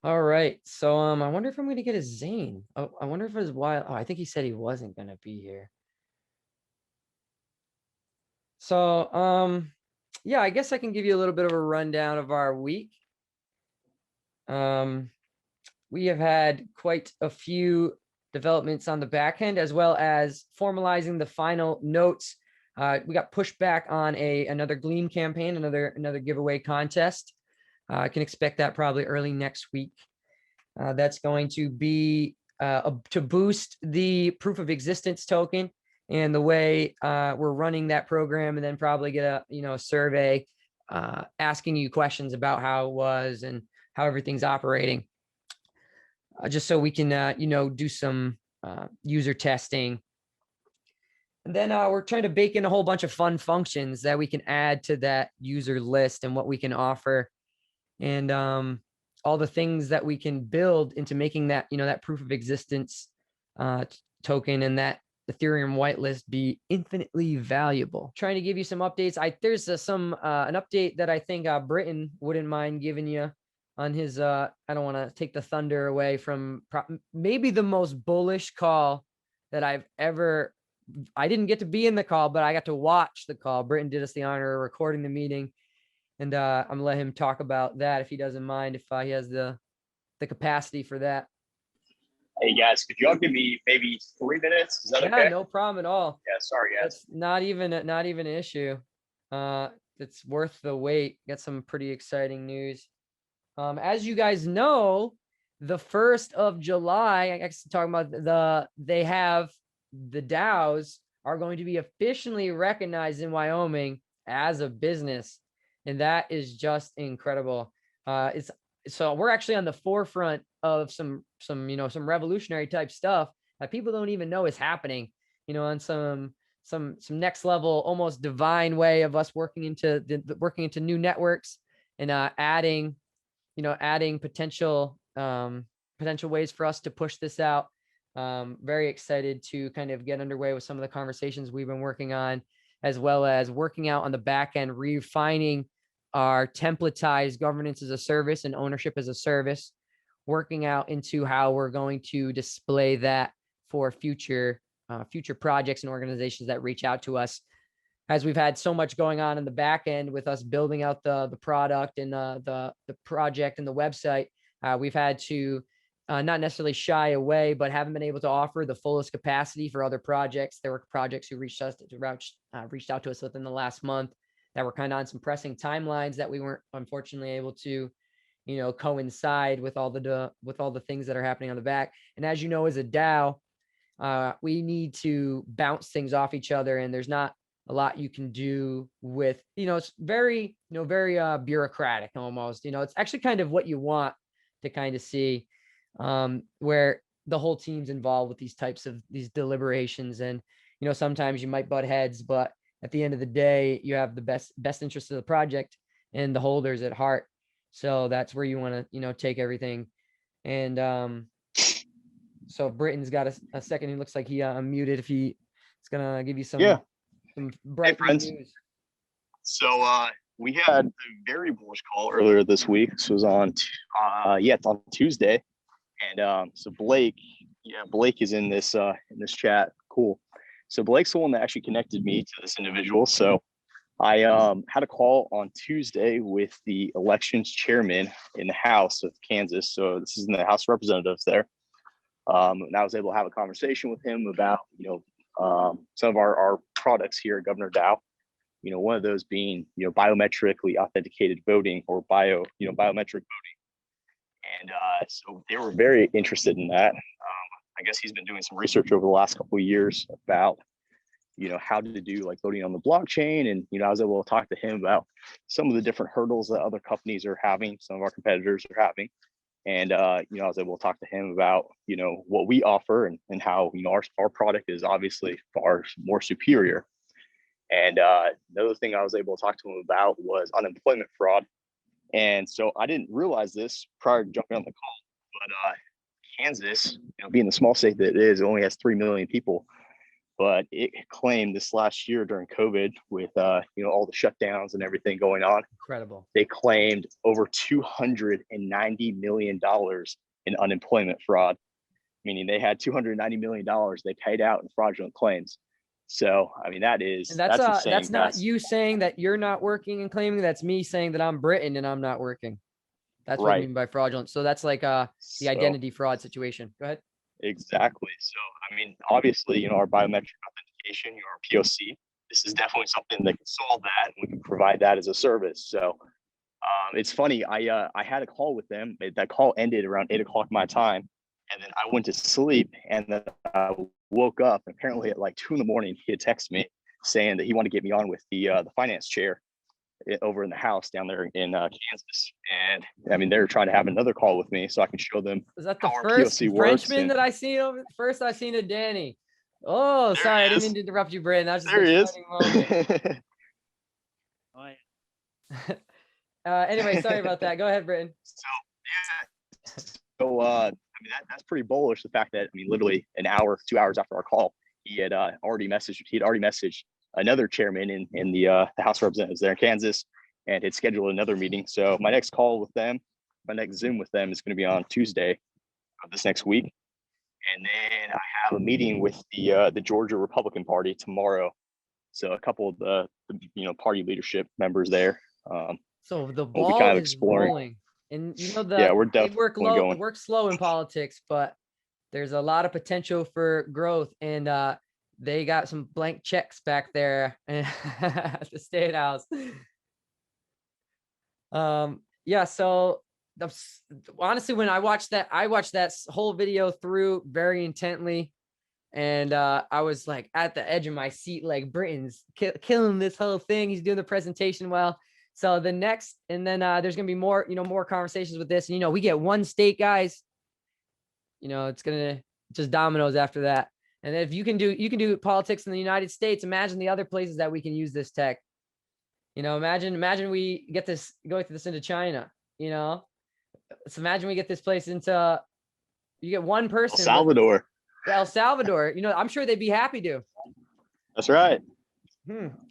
All right. So I wonder if I'm gonna get a Zane. Oh, I wonder if it was wild. Oh, I think he said he wasn't gonna be here. So yeah, I guess I can give you a little bit of a rundown of our week. Um, we have had quite a few developments on the back end, as well as formalizing the final notes. We got pushed back on another Gleam campaign, another giveaway contest. I can expect that probably early next week. That's going to be to boost the proof of existence token and the way we're running that program, and then probably get a survey asking you questions about how it was and how everything's operating, just so we can do some user testing. And then we're trying to bake in a whole bunch of fun functions that we can add to that user list and what we can offer, and all the things that we can build into making that that proof of existence token and that Ethereum whitelist be infinitely valuable. Trying to give you some updates. There's an update that I think Britton wouldn't mind giving you on his. I don't want to take the thunder away from maybe the most bullish call that I've ever. I didn't get to be in the call, but I got to watch the call. Britton did us the honor of recording the meeting, and I'm gonna let him talk about that if he doesn't mind, if he has the capacity for that. Hey guys, could you all give me maybe 3 minutes? Is that okay? Yeah, no problem at all. Yeah, sorry guys. It's not even an issue. It's worth the wait. Got some pretty exciting news. As you guys know, the 1st of July, I guess talking about they have the DAOs are going to be officially recognized in Wyoming as a business, and that is just incredible. So we're actually on the forefront of some revolutionary type stuff that people don't even know is happening, on some next level, almost divine way of us working into new networks and adding potential ways for us to push this out. Very excited to kind of get underway with some of the conversations we've been working on, as well as working out on the back end, refining our templatized governance as a service and ownership as a service, working out into how we're going to display that for future projects and organizations that reach out to us. As we've had so much going on in the back end with us building out the product and the project and the website, we've had to not necessarily shy away, but haven't been able to offer the fullest capacity for other projects. There were projects who reached out to us within the last month that were kind of on some pressing timelines that we weren't unfortunately able to, coincide with all the things that are happening on the back. And as you know, as a DAO, we need to bounce things off each other, and there's not a lot you can do with, it's very bureaucratic almost. It's actually kind of what you want to kind of see, where the whole team's involved with these deliberations, and sometimes you might butt heads, but at the end of the day, you have the best interest of the project and the holders at heart. So that's where you want to take everything. And so Britton's got a second. He looks like he unmuted. If he's gonna give you some bright news. So we had a very bullish call earlier this week. This was on Tuesday, and so Blake is in this chat. Cool. So Blake's the one that actually connected me to this individual. So I had a call on Tuesday with the elections chairman in the House of Kansas. So this is in the House of Representatives there. And I was able to have a conversation with him about, some of our products here at Governor DAO. One of those being, biometrically authenticated voting, or biometric voting. And so they were very interested in that. I guess he's been doing some research over the last couple of years about, how to do like voting on the blockchain. And, I was able to talk to him about some of the different hurdles that other companies are having, some of our competitors are having. And, I was able to talk to him about, what we offer and how, our product is obviously far more superior. And another thing I was able to talk to him about was unemployment fraud. And so I didn't realize this prior to jumping on the call, but Kansas, being the small state that it is, it only has 3 million people. but it claimed this last year during COVID with all the shutdowns and everything going on. Incredible. They claimed over $290 million in unemployment fraud, meaning they had $290 million they paid out in fraudulent claims. So, I mean, that's insane. That's not you saying that you're not working and claiming. That's me saying that I'm Britain and I'm not working. That's what I mean by fraudulent. So that's like the identity fraud situation. Go ahead. Exactly. So, I mean, obviously, our biometric authentication, your POC, this is definitely something that can solve that, and we can provide that as a service. So, it's funny. I had a call with them. That call ended around 8 o'clock my time, and then I went to sleep, and then I woke up. And apparently, at like 2 in the morning, he had texted me saying that he wanted to get me on with the finance chair over in the house down there in Kansas. And I mean, they're trying to have another call with me so I can show them. Is that the first Frenchman that I seen over? First, I seen a Danny. Oh, sorry, I didn't mean to interrupt you, Brandon. That's just there he is. Oh, yeah. Anyway, sorry about that. Go ahead, Britton. So I mean, that's pretty bullish. The fact that, I mean, literally an hour, 2 hours after our call, he had already messaged another chairman in the House of Representatives there in Kansas, and had scheduled another meeting. So my next call with them, my next Zoom with them, is going to be on Tuesday of this next week, and then I have a meeting with the Georgia Republican Party tomorrow. So a couple of the party leadership members there. So the ball kind of is rolling, and we're definitely they work slow in politics, but there's a lot of potential for growth, and they got some blank checks back there at the State House. Yeah. So honestly, when I watched that whole video through very intently, and I was like at the edge of my seat, like Britain's killing this whole thing. He's doing the presentation well. So the next, and then there's gonna be more, more conversations with this. And we get one state, guys. It's gonna just dominoes after that. And if you can do politics in the United States, imagine the other places that we can use this tech. Imagine we get this, going through this into China, So imagine we get this place into, you get one person. El Salvador, I'm sure they'd be happy to. That's right.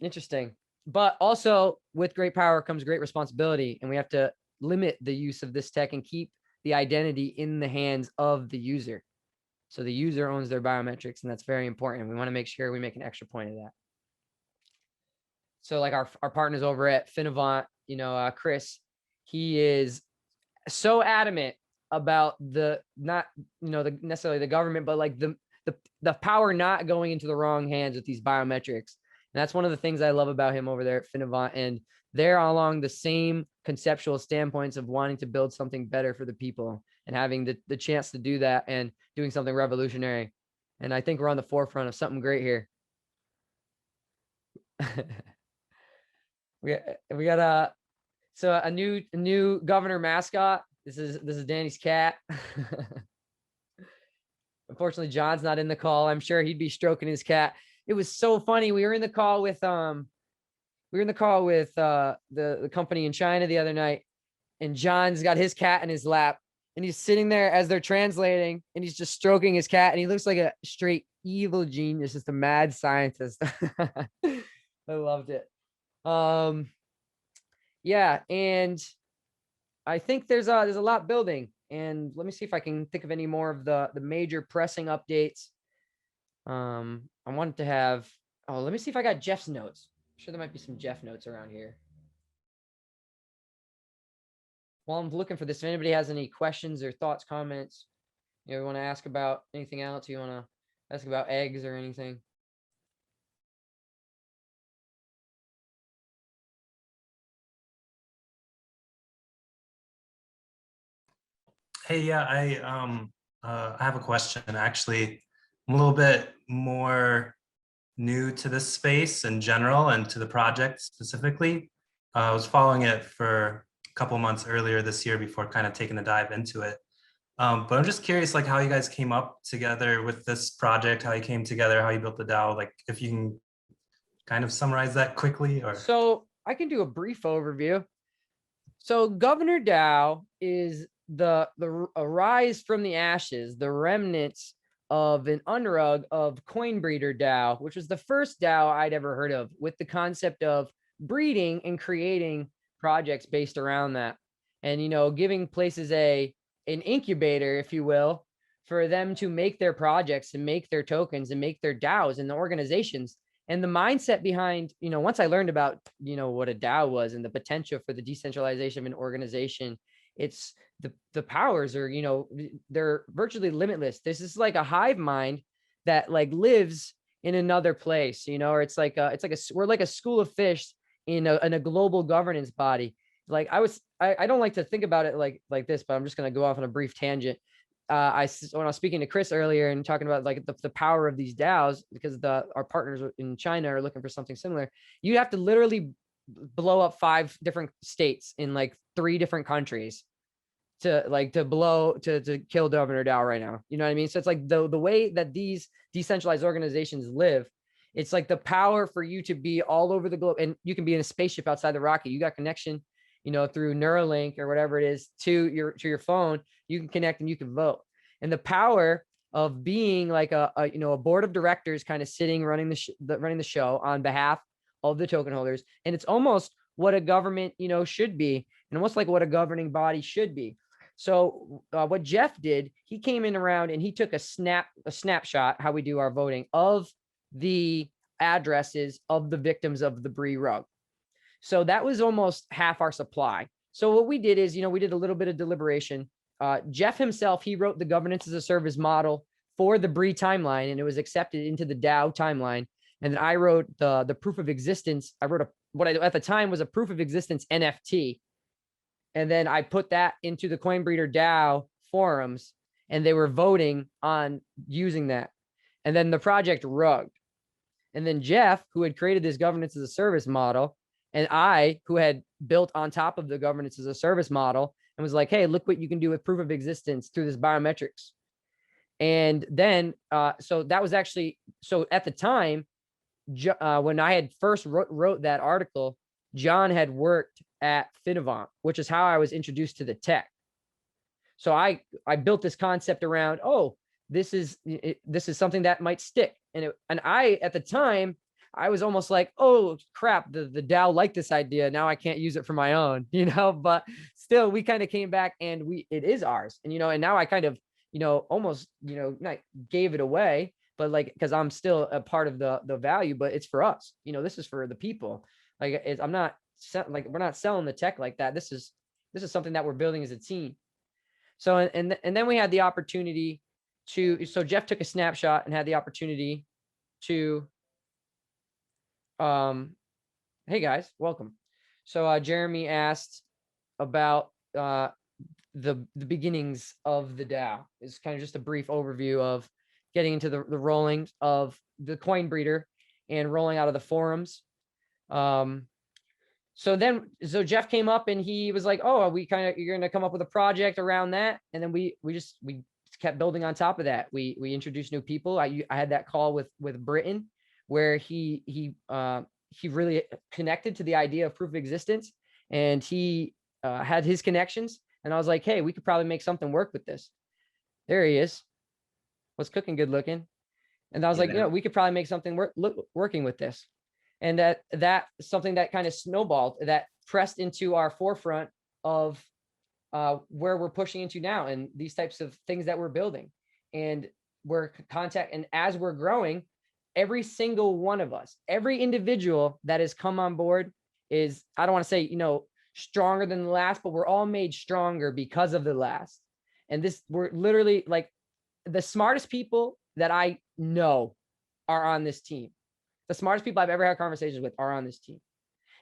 Interesting. But also with great power comes great responsibility, and we have to limit the use of this tech and keep the identity in the hands of the user. So the user owns their biometrics, and that's very important. We want to make sure we make an extra point of that. So like our partners over at Finovant, Chris, he is so adamant about not necessarily the government, but like the power not going into the wrong hands with these biometrics. And that's one of the things I love about him over there at Finovant. And they're along the same conceptual standpoints of wanting to build something better for the people and having the chance to do that and doing something revolutionary. And I think we're on the forefront of something great here. we got a new governor mascot. This is Danny's cat. Unfortunately, John's not in the call. I'm sure he'd be stroking his cat. It was so funny. We were in the call with the company in China the other night, and John's got his cat in his lap, and he's sitting there as they're translating, and he's just stroking his cat, and he looks like a straight evil genius, just a mad scientist. I loved it. Yeah, and I think there's a lot building, and let me see if I can think of any more of the major pressing updates. I wanted to have, let me see if I got Jeff's notes. I'm sure there might be some Jeff notes around here. While I'm looking for this, if anybody has any questions or thoughts, comments, you want to ask about anything else, you want to ask about eggs or anything. Hey, yeah, I have a question. Actually, I'm a little bit more new to this space in general and to the project specifically. I was following it for a couple months earlier this year before kind of taking a dive into it. But I'm just curious, like how you guys came up together with this project, how you came together, how you built the DAO, like if you can kind of summarize that quickly. Or so I can do a brief overview. So Governor DAO is the rise from the ashes, the remnants of an unrug of Coinbreeder DAO, which was the first DAO I'd ever heard of, with the concept of breeding and creating projects based around that. And, you know, giving places an incubator, if you will, for them to make their projects and make their tokens and make their DAOs and the organizations. And the mindset behind, you know, once I learned about, you know, what a DAO was and the potential for the decentralization of an organization, it's the powers are, you know, they're virtually limitless. This is like a hive mind that like lives in another place, you know, or it's like we're like a school of fish in a global governance body. Like I don't like to think about it like this, but I'm just going to go off on a brief tangent. When I was speaking to Chris earlier and talking about like the power of these DAOs, because our partners in China are looking for something similar, you have to literally blow up 5 different states in like 3 different countries to kill Governor DAO right now. You know what I mean? So it's like the way that these decentralized organizations live, it's like the power for you to be all over the globe, and you can be in a spaceship outside the rocket. You got connection, you know, through Neuralink or whatever it is to your phone. You can connect and you can vote. And the power of being like a board of directors kind of sitting running the show on behalf of the token holders. And it's almost what a government, you know, should be, and almost like what a governing body should be. So what Jeff did, he came in around and he took a snapshot, how we do our voting, of the addresses of the victims of the Bree rug. So that was almost half our supply. So what we did is, you know, we did a little bit of deliberation. Jeff himself, he wrote the governance as a service model for the Bree timeline, and it was accepted into the DAO timeline. And then I wrote the proof of existence. I wrote what at the time was a proof of existence NFT. And then I put that into the Coinbreeder DAO forums, and they were voting on using that. And then the project rugged. And then Jeff, who had created this governance as a service model, and I, who had built on top of the governance as a service model, and was like, hey, look what you can do with proof of existence through this biometrics. And then, so that was actually, so at the time, when I had first wrote that article, John had worked at Finavant, which is how I was introduced to the tech. So I built this concept around, oh, this is something that might stick. And I, at the time, I was almost like, oh crap, the DAO liked this idea. Now I can't use it for my own, you know, but still we kind of came back and it is ours. And, you know, and now I kind of, you know, almost, you know, not gave it away, but like, cause I'm still a part of the value, but it's for us, you know, this is for the people. Like I'm not like, we're not selling the tech like that. This is something that we're building as a team. So, and then we had the opportunity so Jeff took a snapshot and had the opportunity to, hey guys, welcome. So Jeremy asked about the beginnings of the DAO. It's kind of just a brief overview of getting into the rolling of the Coinbreeder and rolling out of the forums. So Jeff came up and he was like, oh, you're gonna come up with a project around that. And then we kept building on top of that. We introduced new people. I had that call with Britton, where he really connected to the idea of proof of existence, and he had his connections. And I was like, hey, we could probably make something work with this. There he is. What's cooking, good looking. And I was like, you know, we could probably make something working with this. And that something that kind of snowballed, that pressed into our forefront of where we're pushing into now, and these types of things that we're building. And and as we're growing, every single one of us, every individual that has come on board is, I don't want to say, you know, stronger than the last, but we're all made stronger because of the last. And we're literally like the smartest people that I know are on this team. The smartest people I've ever had conversations with are on this team.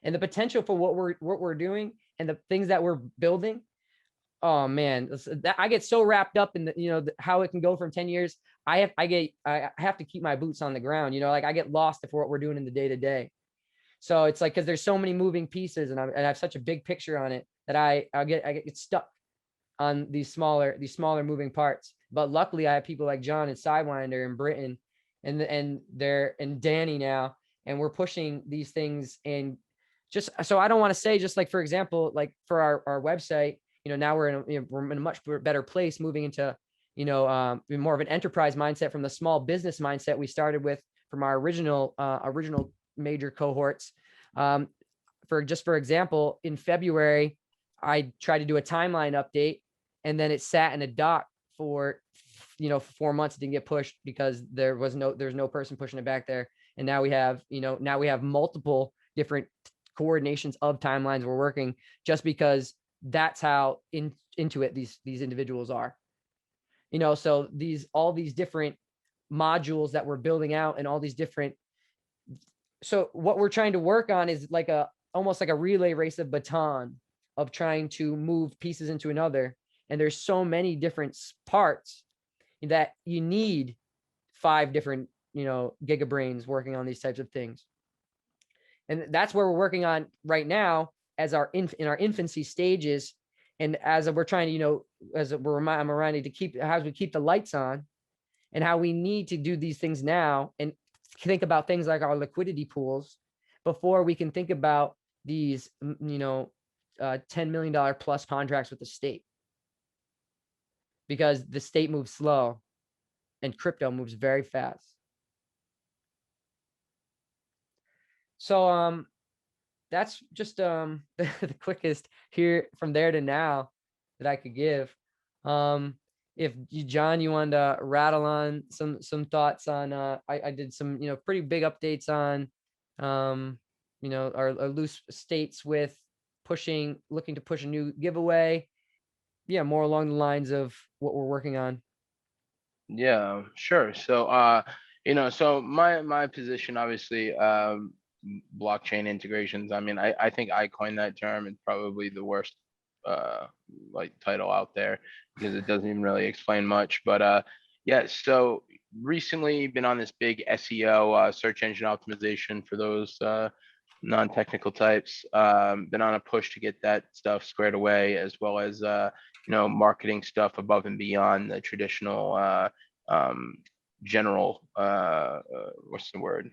And the potential for what we're doing and the things that we're building, oh man, I get so wrapped up in how it can go from 10 years. I have to keep my boots on the ground, you know, like I get lost for what we're doing in the day to day. So it's like, because there's so many moving pieces, and I have such a big picture on it that I get stuck on these smaller moving parts. But luckily I have people like John and Sidewinder and Britton and Danny now, and we're pushing these things. And just so I don't want to say, just like, for example, like for our website, you know, now we're in a much better place moving into more of an enterprise mindset from the small business mindset we started with from our original major cohorts. For example, in February, I tried to do a timeline update, and then it sat in a doc for 4 months. It didn't get pushed because there's no person pushing it back there. And now we have multiple different coordinations of timelines we're working, just because that's how into it these individuals are. So all these different modules that we're building out, and all these different. So what we're trying to work on is almost like a relay race of baton of trying to move pieces into another. And there's so many different parts that you need 5 different, gigabrains working on these types of things. And that's where we're working on right now as in our infancy stages. And as we're trying to, I'm reminded to keep how we keep the lights on, and how we need to do these things now, and think about things like our liquidity pools before we can think about these, $10 million plus contracts with the state, because the state moves slow and crypto moves very fast. So that's just the quickest here from there to now that I could give. If John, you wanted to rattle on some thoughts on, I did some, pretty big updates on, our loose states with looking to push a new giveaway. Yeah, more along the lines of what we're working on. Yeah, sure. So, so my position, obviously, blockchain integrations. I mean, I think I coined that term. It's probably the worst title out there, because it doesn't even really explain much. But yeah, so recently been on this big SEO, search engine optimization for those non-technical types. Been on a push to get that stuff squared away, as well as marketing stuff above and beyond the traditional general what's the word,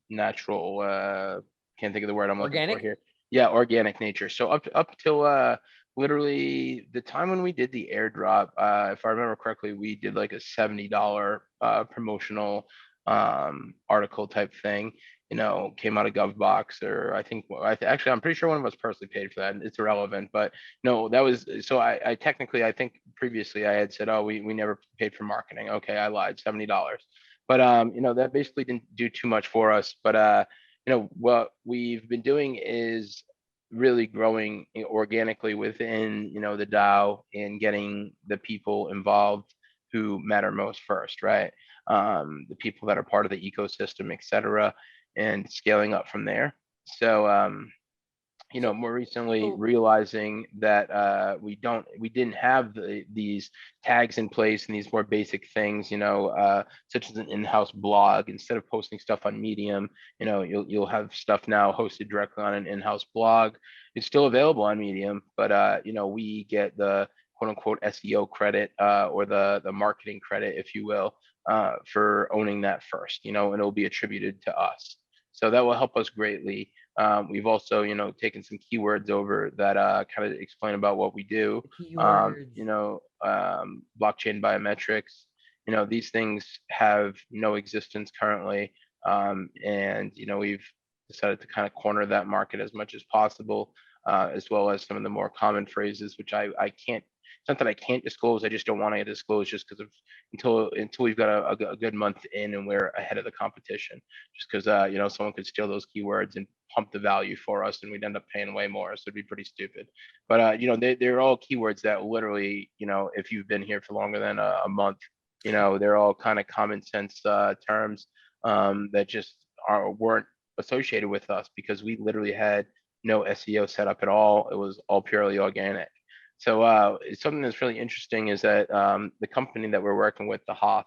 natural, can't think of the word I'm looking for here. Yeah, organic nature. So up till literally the time when we did the airdrop, if I remember correctly, we did like a $70 promotional article type thing, came out of GovBox, or actually I'm pretty sure one of us personally paid for that. It's irrelevant, but no, that was, so I technically, I think previously I had said, oh, we never paid for marketing. Okay, I lied, $70. But that basically didn't do too much for us. But what we've been doing is really growing organically within the DAO, and getting the people involved who matter most first, right? The people that are part of the ecosystem, etc., and scaling up from there. So more recently realizing that we didn't have these tags in place and these more basic things, such as an in-house blog. Instead of posting stuff on Medium, you'll have stuff now hosted directly on an in-house blog. It's still available on Medium, but we get the quote unquote SEO credit, or the marketing credit, if you will, for owning that first, and it'll be attributed to us. So that will help us greatly. We've also, taken some keywords over that kind of explain about what we do. Blockchain biometrics. These things have no existence currently, and we've decided to kind of corner that market as much as possible, as well as some of the more common phrases, which I can't. It's not that I can't disclose. I just don't want to disclose, just because of until we've got a good month in and we're ahead of the competition. Just because someone could steal those keywords and pump the value for us, and we'd end up paying way more. So it'd be pretty stupid. But they're all keywords that literally, if you've been here for longer than a month, they're all kind of common sense terms that just weren't associated with us, because we literally had no SEO set up at all. It was all purely organic. So something that's really interesting is that the company that we're working with, the Hoff,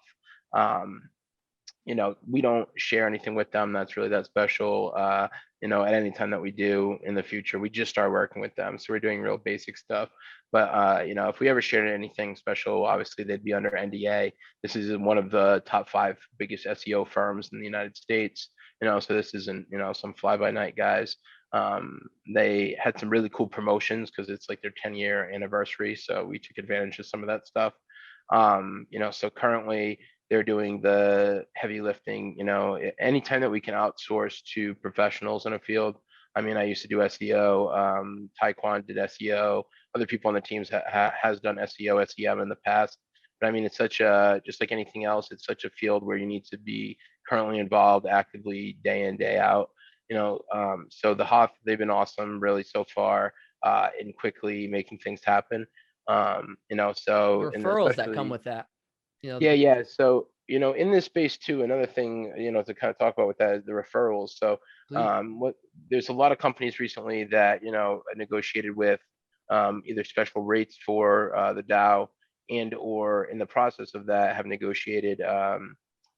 we don't share anything with them that's really that special, at any time that we do in the future. We just start working with them. So we're doing real basic stuff. But, if we ever shared anything special, obviously they'd be under NDA. This is one of the top 5 biggest SEO firms in the United States, so this isn't, some fly by night guys. They had some really cool promotions because it's like their 10-year anniversary. So we took advantage of some of that stuff. So currently they're doing the heavy lifting, anytime that we can outsource to professionals in a field. I mean, I used to do SEO, Taekwon did SEO, other people on the teams has done SEO, SEM in the past. But I mean, it's just like anything else, it's such a field where you need to be currently involved actively day in, day out. So the Hoth, they've been awesome really so far in quickly making things happen. So and Referrals that come especially with that. yeah. So, in this space too, another thing, to kind of talk about with that is the referrals. So, Please. there's a lot of companies recently that, negotiated with either special rates for the DAO and or in the process of that have negotiated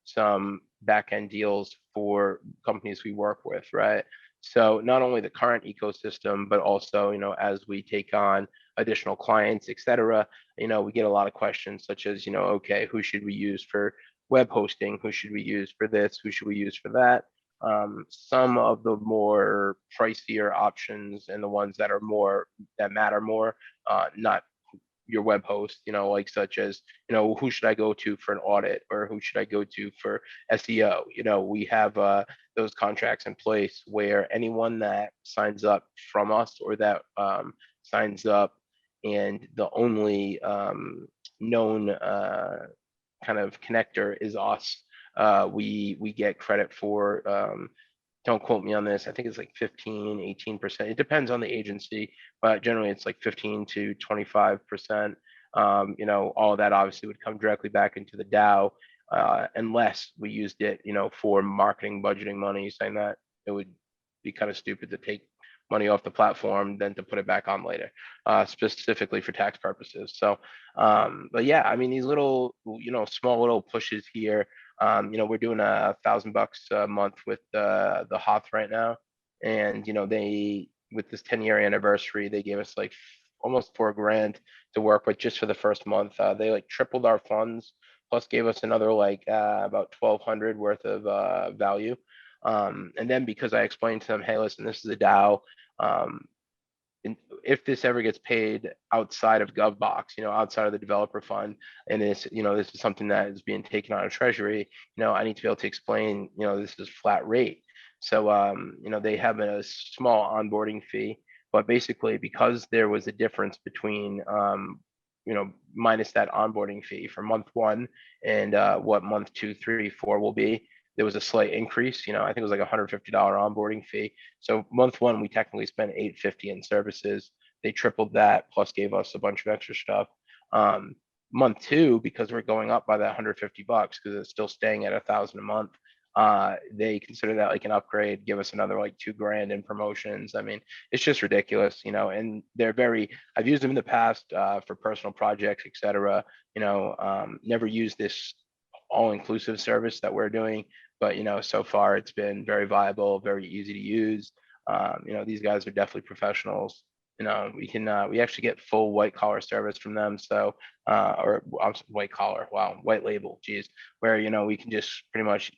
some back-end deals for companies we work with, right? So not only the current ecosystem, but also, as we take on additional clients, et cetera, we get a lot of questions such as, okay, who should we use for web hosting? Who should we use for this? Who should we use for that? Some of the more pricier options and the ones that matter more, not your web host, like such as, who should I go to for an audit or who should I go to for SEO? We have those contracts in place where anyone that signs up from us or that signs up and the only known kind of connector is us, we get credit for, don't quote me on this, I think it's like 15, 18%. It depends on the agency, but generally it's like 15 to 25%. All of that obviously would come directly back into the DAO, unless we used it, for marketing, budgeting money, saying that it would be kind of stupid to take money off the platform than to put it back on later, specifically for tax purposes. So, but yeah, I mean, these little, small little pushes here. We're doing $1,000 a month with the Hoth right now, and they, with this 10-year anniversary, they gave us like almost $4,000 to work with just for the first month. They like tripled our funds, plus gave us another like about 1,200 worth of value. And then because I explained to them, hey, listen, this is a DAO. And if this ever gets paid outside of GovBox, outside of the developer fund, and this is something that is being taken out of Treasury, I need to be able to explain, this is flat rate. So, they have a small onboarding fee, but basically because there was a difference between, minus that onboarding fee for month one and what month 2, 3, 4 will be, there was a slight increase. I think it was like $150 onboarding fee. So month one, we technically spent $850 in services. They tripled that, plus gave us a bunch of extra stuff. Month two, because we're going up by that $150 because it's still staying at $1,000 a month. They consider that like an upgrade, give us another like $2,000 in promotions. I mean, it's just ridiculous, and I've used them in the past for personal projects, etc. Never used this all-inclusive service that we're doing, but so far it's been very viable, very easy to use. These guys are definitely professionals. We actually get full white collar service from them. So or white collar, wow, white label, geez, where we can just pretty much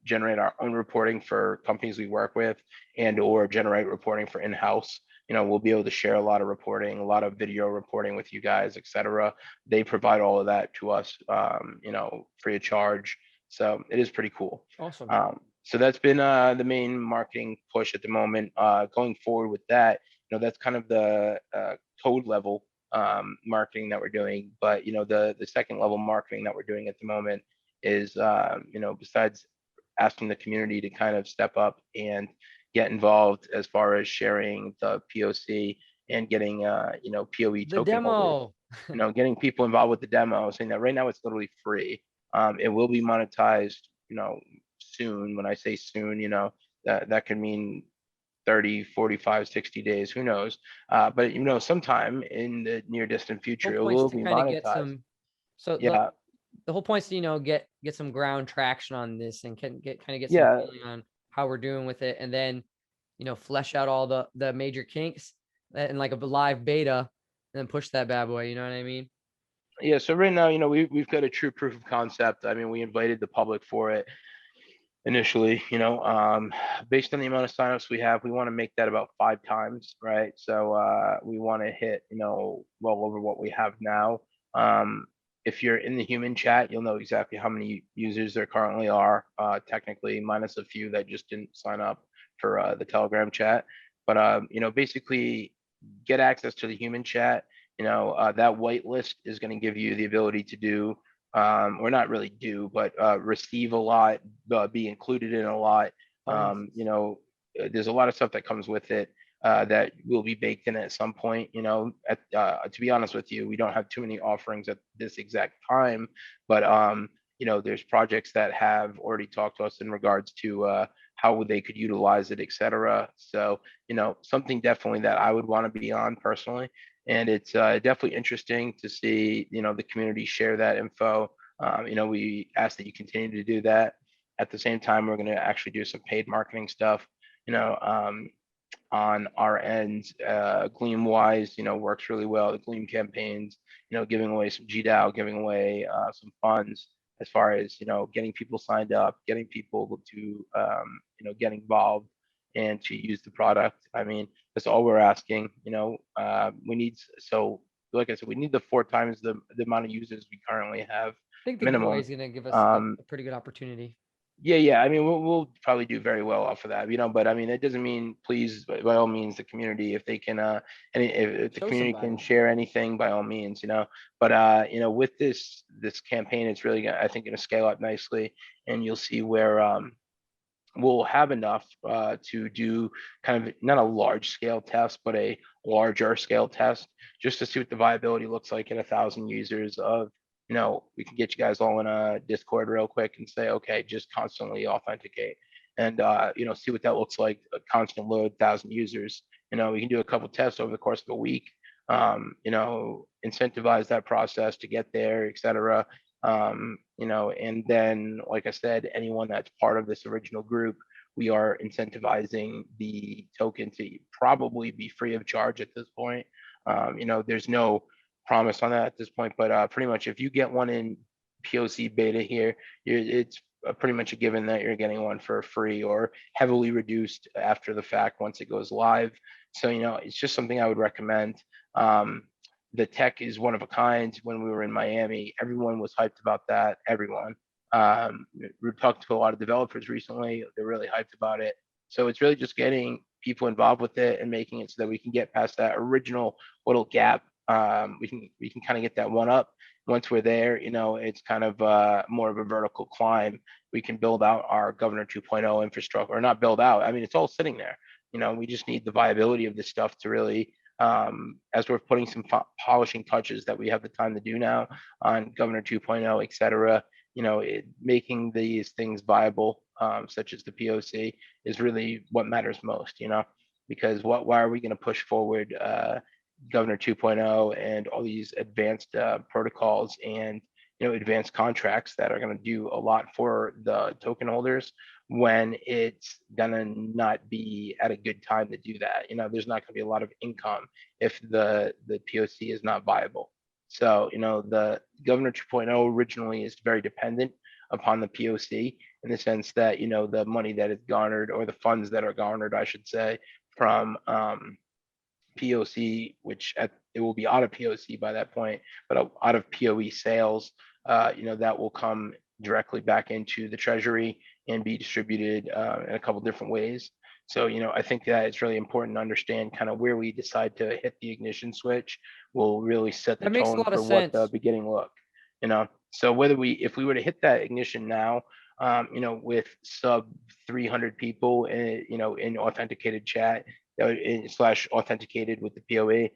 generate our own reporting for companies we work with and or generate reporting for in-house. We'll be able to share a lot of reporting, a lot of video reporting with you guys, etc. They provide all of that to us, free of charge. So it is pretty cool. Awesome. So that's been the main marketing push at the moment. Going forward with that, that's kind of the code level marketing that we're doing. But the second level marketing that we're doing at the moment is, besides asking the community to kind of step up and get involved as far as sharing the POC and getting POE The token demo. holders, getting people involved with the demo, saying that right now it's literally free. It will be monetized, soon. When I say soon, that can mean 30, 45, 60 days, who knows? But sometime in the near distant future, it will be monetized. Yeah. The whole point is to get some ground traction on this and get some feeling on how we're doing with it, and then flesh out all the major kinks and like a live beta, and then push that bad boy. You know what I mean? Yeah. So right now, we've got a true proof of concept. I mean, we invited the public for it. initially, based on the amount of signups we have, we want to make that about 5 times, right? So we want to hit, well over what we have now. If you're in the human chat, you'll know exactly how many users there currently are, technically, minus a few that just didn't sign up for the Telegram chat. But basically, get access to the human chat. That whitelist is going to give you the ability to do, or not really do, but receive a lot, be included in a lot. There's a lot of stuff that comes with it that will be baked in at some point. To be honest with you, we don't have too many offerings at this exact time, but there's projects that have already talked to us in regards to how they could utilize it, etc. So, something definitely that I would want to be on personally. And it's definitely interesting to see, the community share that info. We ask that you continue to do that. At the same time, we're going to actually do some paid marketing stuff, on our end. Gleam wise, works really well. The Gleam campaigns, giving away some GDAO, giving away some funds as far as, getting people signed up, getting people to, get involved and to use the product. I mean, that's all we're asking. We need, so like I said, we need the 4 times the amount of users we currently have. I think the minimum. giveaway is going to give us a pretty good opportunity. Yeah. I mean, we'll probably do very well off of that, but I mean, it doesn't mean, please, by all means, the community, if they can, and if the Show community somebody. can share anything, by all means, but with this campaign, it's really, I think, going to scale up nicely, and you'll see where, we'll have enough to do kind of not a large scale test, but a larger scale test, just to see what the viability looks like at 1,000 users of, we can get you guys all in a Discord real quick and say, okay, just constantly authenticate and, see what that looks like, a constant load, 1,000 users. We can do a couple tests over the course of a week, incentivize that process to get there, etc. And then, like I said, anyone that's part of this original group, we are incentivizing the token to probably be free of charge at this point. There's no promise on that at this point, but pretty much if you get one in POC beta here, it's pretty much a given that you're getting one for free or heavily reduced after the fact once it goes live. So, it's just something I would recommend. The tech is one of a kind. When we were in Miami, everyone was hyped about that. Everyone. We talked to a lot of developers recently. They're really hyped about it. So it's really just getting people involved with it and making it so that we can get past that original little gap. We can kind of get that one up. Once we're there, it's kind of more of a vertical climb. We can build out our Governor 2.0 infrastructure, or not build out. I mean, it's all sitting there. We just need the viability of this stuff to really, as we're putting some polishing touches that we have the time to do now on Governor 2.0, et cetera, making these things viable, such as the POC, is really what matters most, because why are we going to push forward Governor 2.0 and all these advanced protocols and advanced contracts that are going to do a lot for the token holders when it's gonna not be at a good time to do that? There's not going to be a lot of income if the POC is not viable. So the Governor 2.0 originally is very dependent upon the POC in the sense that the money that is garnered, or the funds that are garnered, I should say, from POC, which it will be out of POC by that point, but out of POE sales, that will come directly back into the treasury and be distributed in a couple different ways. So, I think that it's really important to understand kind of where we decide to hit the ignition switch will really set the tone for what the beginning look, So if we were to hit that ignition now, with sub 300 people, in authenticated chat, slash authenticated with the POE,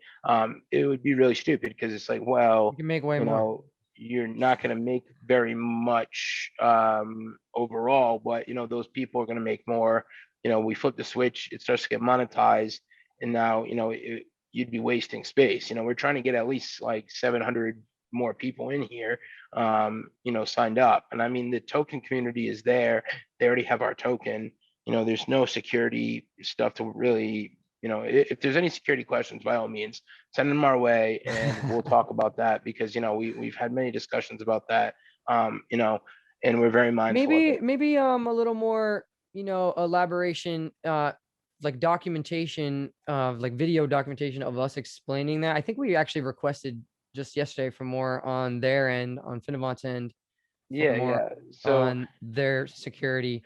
it would be really stupid, because it's like, well, you can make way more. You're not going to make very much overall, but those people are going to make more. We flip the switch, it starts to get monetized, and now you'd be wasting space. We're trying to get at least like 700 more people in here, signed up. And I mean, the token community is there. They already have our token. There's no security stuff to really, if there's any security questions, by all means, send them our way and we'll talk about that, because, we've had many discussions about that. and we're very mindful of it. Maybe a little more, elaboration, like documentation of like video documentation of us explaining that. I think we actually requested just yesterday for more on their end, on Finnevant's end, for more So on their security.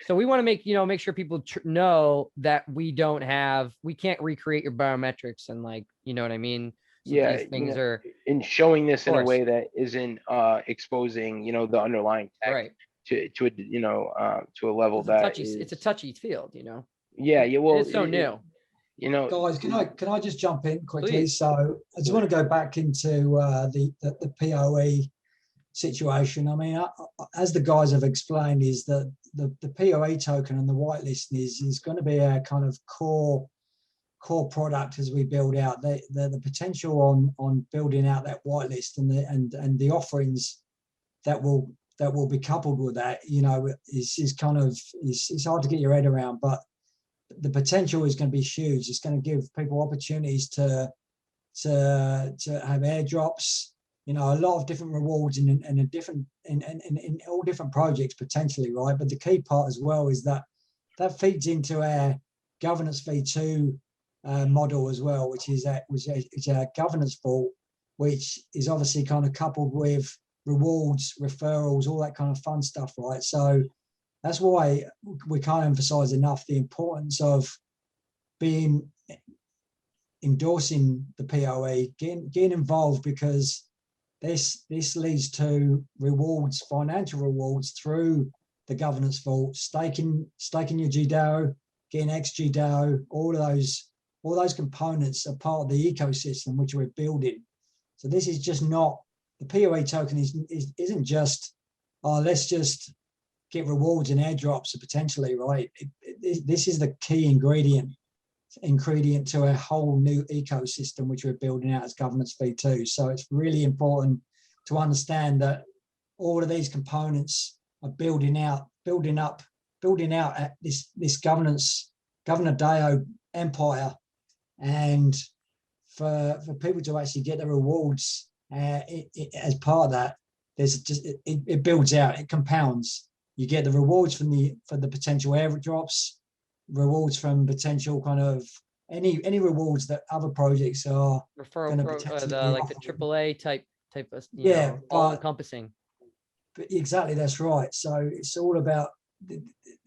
So we want to make sure people know that we can't recreate your biometrics and like, you know what I mean? So these things are in showing this in a course. way that isn't exposing, the underlying tech right to a, to a level it's a touchy field, Yeah, well, it's so new. Guys, can I just jump in quickly? Please. So I just want to go back into the PoE situation. I mean, as the guys have explained, is that the PoE token and the whitelisting is going to be our kind of core product as we build out the potential on building out that whitelist and the offerings that will be coupled with that. Is kind of it's hard to get your head around, but the potential is going to be huge. It's going to give people opportunities to have airdrops, a lot of different rewards in all different projects potentially, right? But the key part as well is that feeds into our governance v2 model as well, which is our governance vault, which is obviously kind of coupled with rewards, referrals, all that kind of fun stuff, right? So that's why we can't emphasize enough the importance of endorsing the PoE, getting involved, because this leads to rewards, financial rewards through the governance vault, staking your GDAO, getting XGDAO, all those components are part of the ecosystem which we're building. So this is just not, the PoE token isn't just, let's just get rewards and airdrops potentially, right? This is the key ingredient to a whole new ecosystem which we're building out as governance v2. So it's really important to understand that all of these components are building up at this Governor DAO empire, and for people to actually get the rewards as part of that, it builds out, it compounds. You get the rewards for the potential airdrops, rewards from potential kind of any rewards that other projects are referral like the AAA type of all encompassing. Exactly, that's right. So it's all about,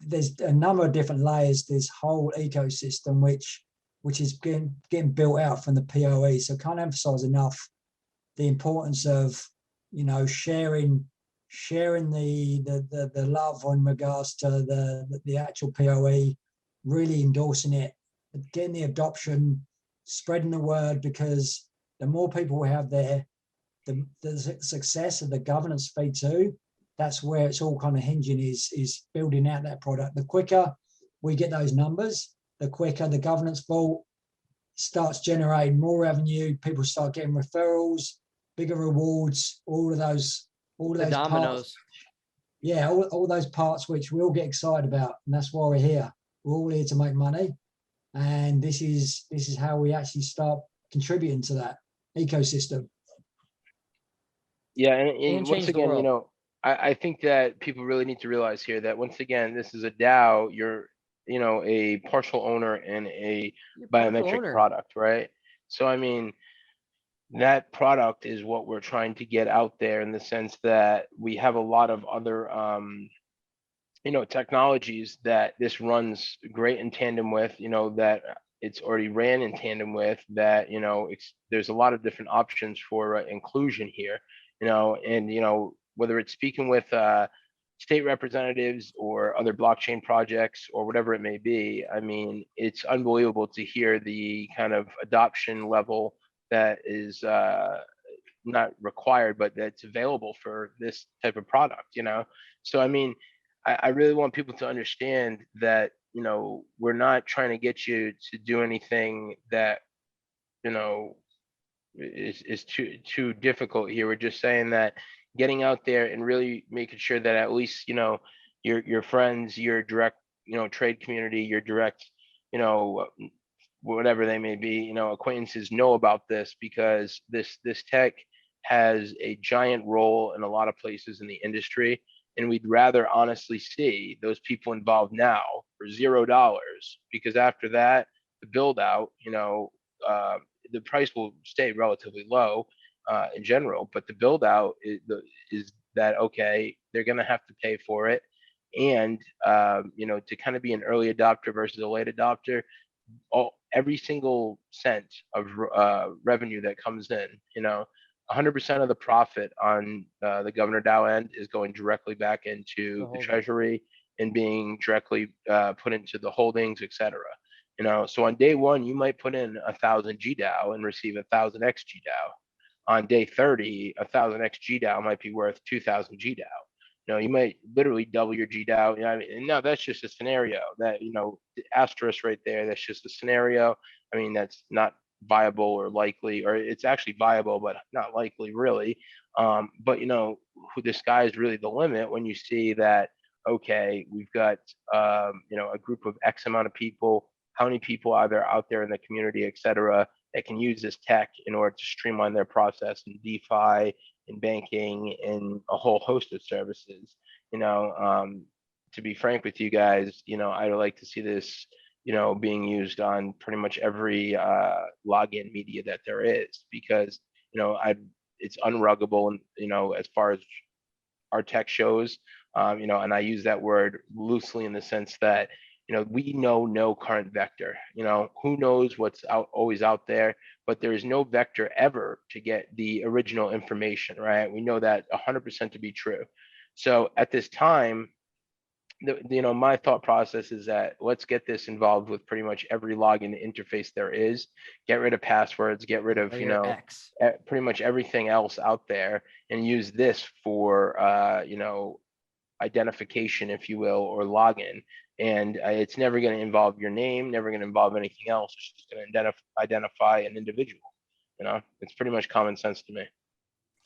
there's a number of different layers, this whole ecosystem which is getting built out from the PoE. So can't emphasize enough the importance of sharing the love in regards to the actual PoE, really endorsing it, getting the adoption, spreading the word, because the more people we have there, the success of the governance v2, that's where it's all kind of hinging, is building out that product. The quicker we get those numbers, the quicker the governance vault starts generating more revenue, people start getting referrals, bigger rewards, all of those dominoes. Parts, all those parts which we all get excited about, and that's why we're here. We're all here to make money, and this is how we actually start contributing to that ecosystem. Yeah, and once again, I think that people really need to realize here that once again, this is a DAO. You're a partial owner in a biometric product, right? So I mean, that product is what we're trying to get out there, in the sense that we have a lot of other technologies that this runs great in tandem with, that it's already ran in tandem with, that there's a lot of different options for inclusion here, and whether it's speaking with state representatives or other blockchain projects or whatever it may be. I mean, it's unbelievable to hear the kind of adoption level that is not required, but that's available for this type of product, So, I mean, I really want people to understand that, we're not trying to get you to do anything that, is too difficult here. We're just saying that getting out there and really making sure that at least, your friends, your direct, trade community, your direct, whatever they may be, acquaintances know about this, because this tech has a giant role in a lot of places in the industry. And we'd rather honestly see those people involved now for $0, because after that, the build out, the price will stay relatively low in general, but the build out is that, okay, they're going to have to pay for it. And, to kind of be an early adopter versus a late adopter, every single cent of revenue that comes in, 100% of the profit on the Governor DAO end is going directly back into the treasury and being directly put into the holdings, etc. So on day one, you might put in 1,000 GDAO and receive 1,000 XGDAO. On day 30, 1,000 XGDAO might be worth 2,000 GDAO. You might literally double your GDAO. I mean, no, that's just a scenario that, the asterisk right there, that's just a scenario. I mean, that's not viable or likely, or it's actually viable, but not likely really. But, the sky is really the limit when you see that, okay, we've got, a group of X amount of people, how many people are there out there in the community, et cetera, that can use this tech in order to streamline their process in DeFi, in banking, and a whole host of services. To be frank with you guys, I'd like to see this, being used on pretty much every login media that there is, because, it's unruggable, and, as far as our tech shows, and I use that word loosely in the sense that, we know no current vector. Who knows what's always out there, but there is no vector ever to get the original information, right? We know that 100% to be true. So at this time, my thought process is that let's get this involved with pretty much every login interface there is. Get rid of passwords, get rid of, pretty much everything else out there, and use this for, identification, if you will, or login. And it's never going to involve your name, never going to involve anything else. It's just going to identify an individual. It's pretty much common sense to me.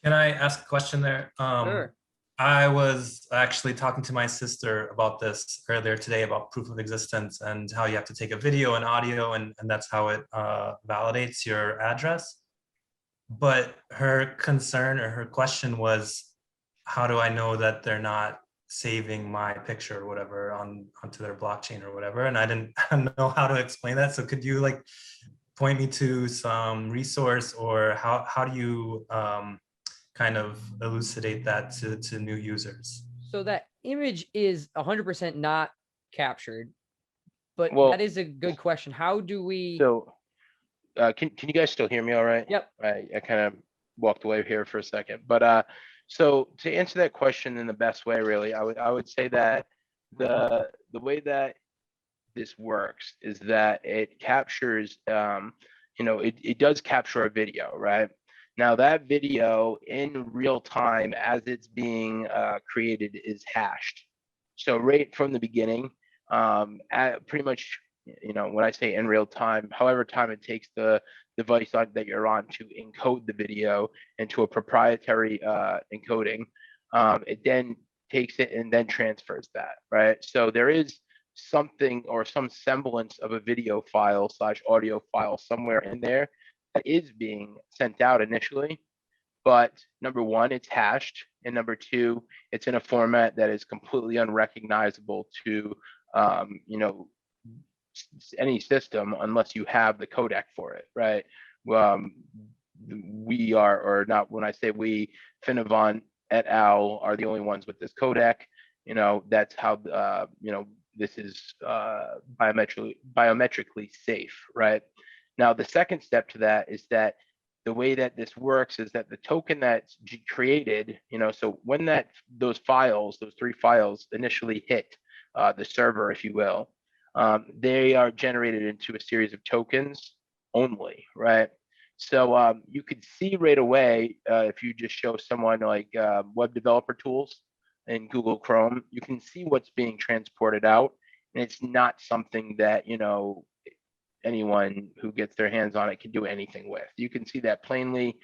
Can I ask a question there? Sure. I was actually talking to my sister about this earlier today, about proof of existence and how you have to take a video and audio, and that's how it validates your address. But her concern or her question was, how do I know that they're not saving my picture or whatever onto their blockchain or whatever? And I didn't know how to explain that. So could you point me to some resource, or how do you kind of elucidate that to new users? So that image is 100% not captured, but that is a good question. How do we? So can you guys still hear me all right? Yep. I kind of walked away here for a second, but so to answer that question in the best way, really, I would say that the way that this works is that it captures, it does capture a video, right? Now that video in real time as it's being created is hashed. So right from the beginning, pretty much, when I say in real time, however time it takes the device that you're on to encode the video into a proprietary encoding, it then takes it and then transfers that, right? So there is something or some semblance of a video file / audio file somewhere in there that is being sent out initially, but number one, it's hashed, and number two, it's in a format that is completely unrecognizable to any system unless you have the codec for it, right? We are, or not, when I say we, Finovon et al. Are the only ones with this codec. That's how this is biometrically safe, right? Now, the second step to that is that the way that this works is that the token that's created, so when those three files initially hit the server, if you will, they are generated into a series of tokens only, right? So you could see right away, if you just show someone like web developer tools in Google Chrome, you can see what's being transported out, and it's not something that anyone who gets their hands on it can do anything with. You can see that plainly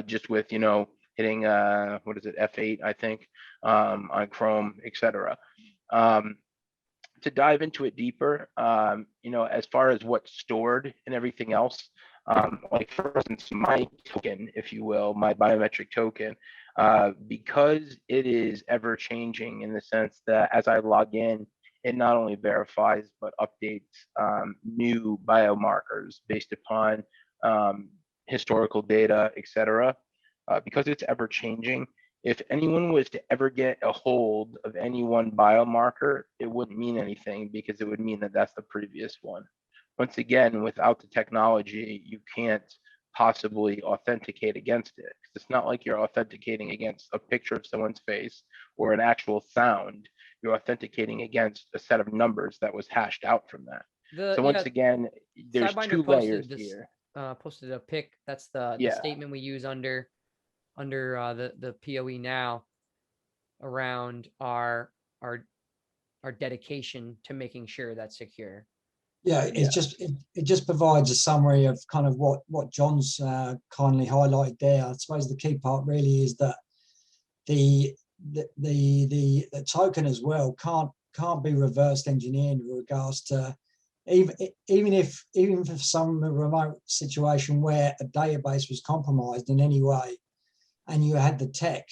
just with hitting what is it, F8, I think, on Chrome, etc. To dive into it deeper, as far as what's stored and everything else, like for instance, my token, if you will, my biometric token, because it is ever changing in the sense that as I log in, it not only verifies but updates new biomarkers based upon historical data, etc. Because it's ever changing, if anyone was to ever get a hold of any one biomarker, it wouldn't mean anything because it would mean that that's the previous one. Once again, without the technology, you can't possibly authenticate against it. It's not like you're authenticating against a picture of someone's face or an actual sound. You're authenticating against a set of numbers that was hashed out from that. So once again, there's two layers here. Posted a pic. That's the statement we use under the POE now around our dedication to making sure that's secure. Yeah, it just provides a summary of kind of what John's kindly highlighted there. I suppose the key part really is that the token as well can't be reversed engineered in regards to even if for some remote situation where a database was compromised in any way and you had the tech,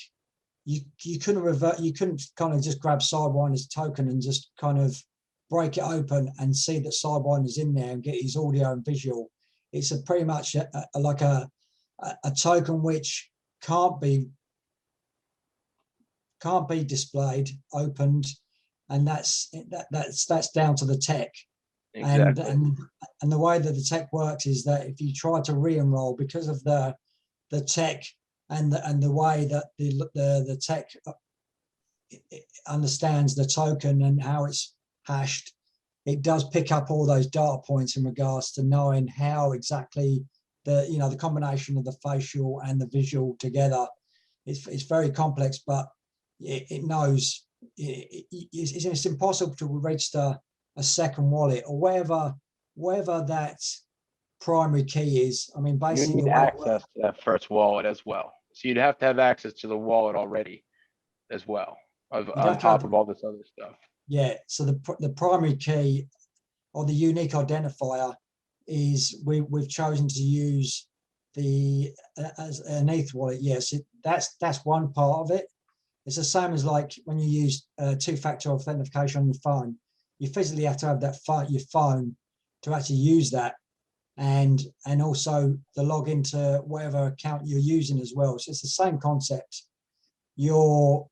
you couldn't kind of just grab Sidewinder's token and just kind of break it open and see that Sidewinder's in there and get his audio and visual. It's pretty much like a token which can't be displayed, opened, and that's down to the tech. Exactly. And the way that the tech works is that if you try to re-enroll, because of the tech and the way that the tech understands the token and how it's hashed, it does pick up all those data points in regards to knowing how exactly the combination of the facial and the visual together. It's very complex, but it knows it's impossible to register a second wallet or wherever that primary key is. I mean, basically, you need access to that first wallet as well. So you'd have to have access to the wallet already as well, on top of all this other stuff. Yeah. So the primary key or the unique identifier is we've chosen to use as an ETH wallet. Yes, that's one part of it. It's the same as like when you use two-factor authentication on your phone. You physically have to have your phone to actually use that, and also the login to whatever account you're using as well. So it's the same concept. You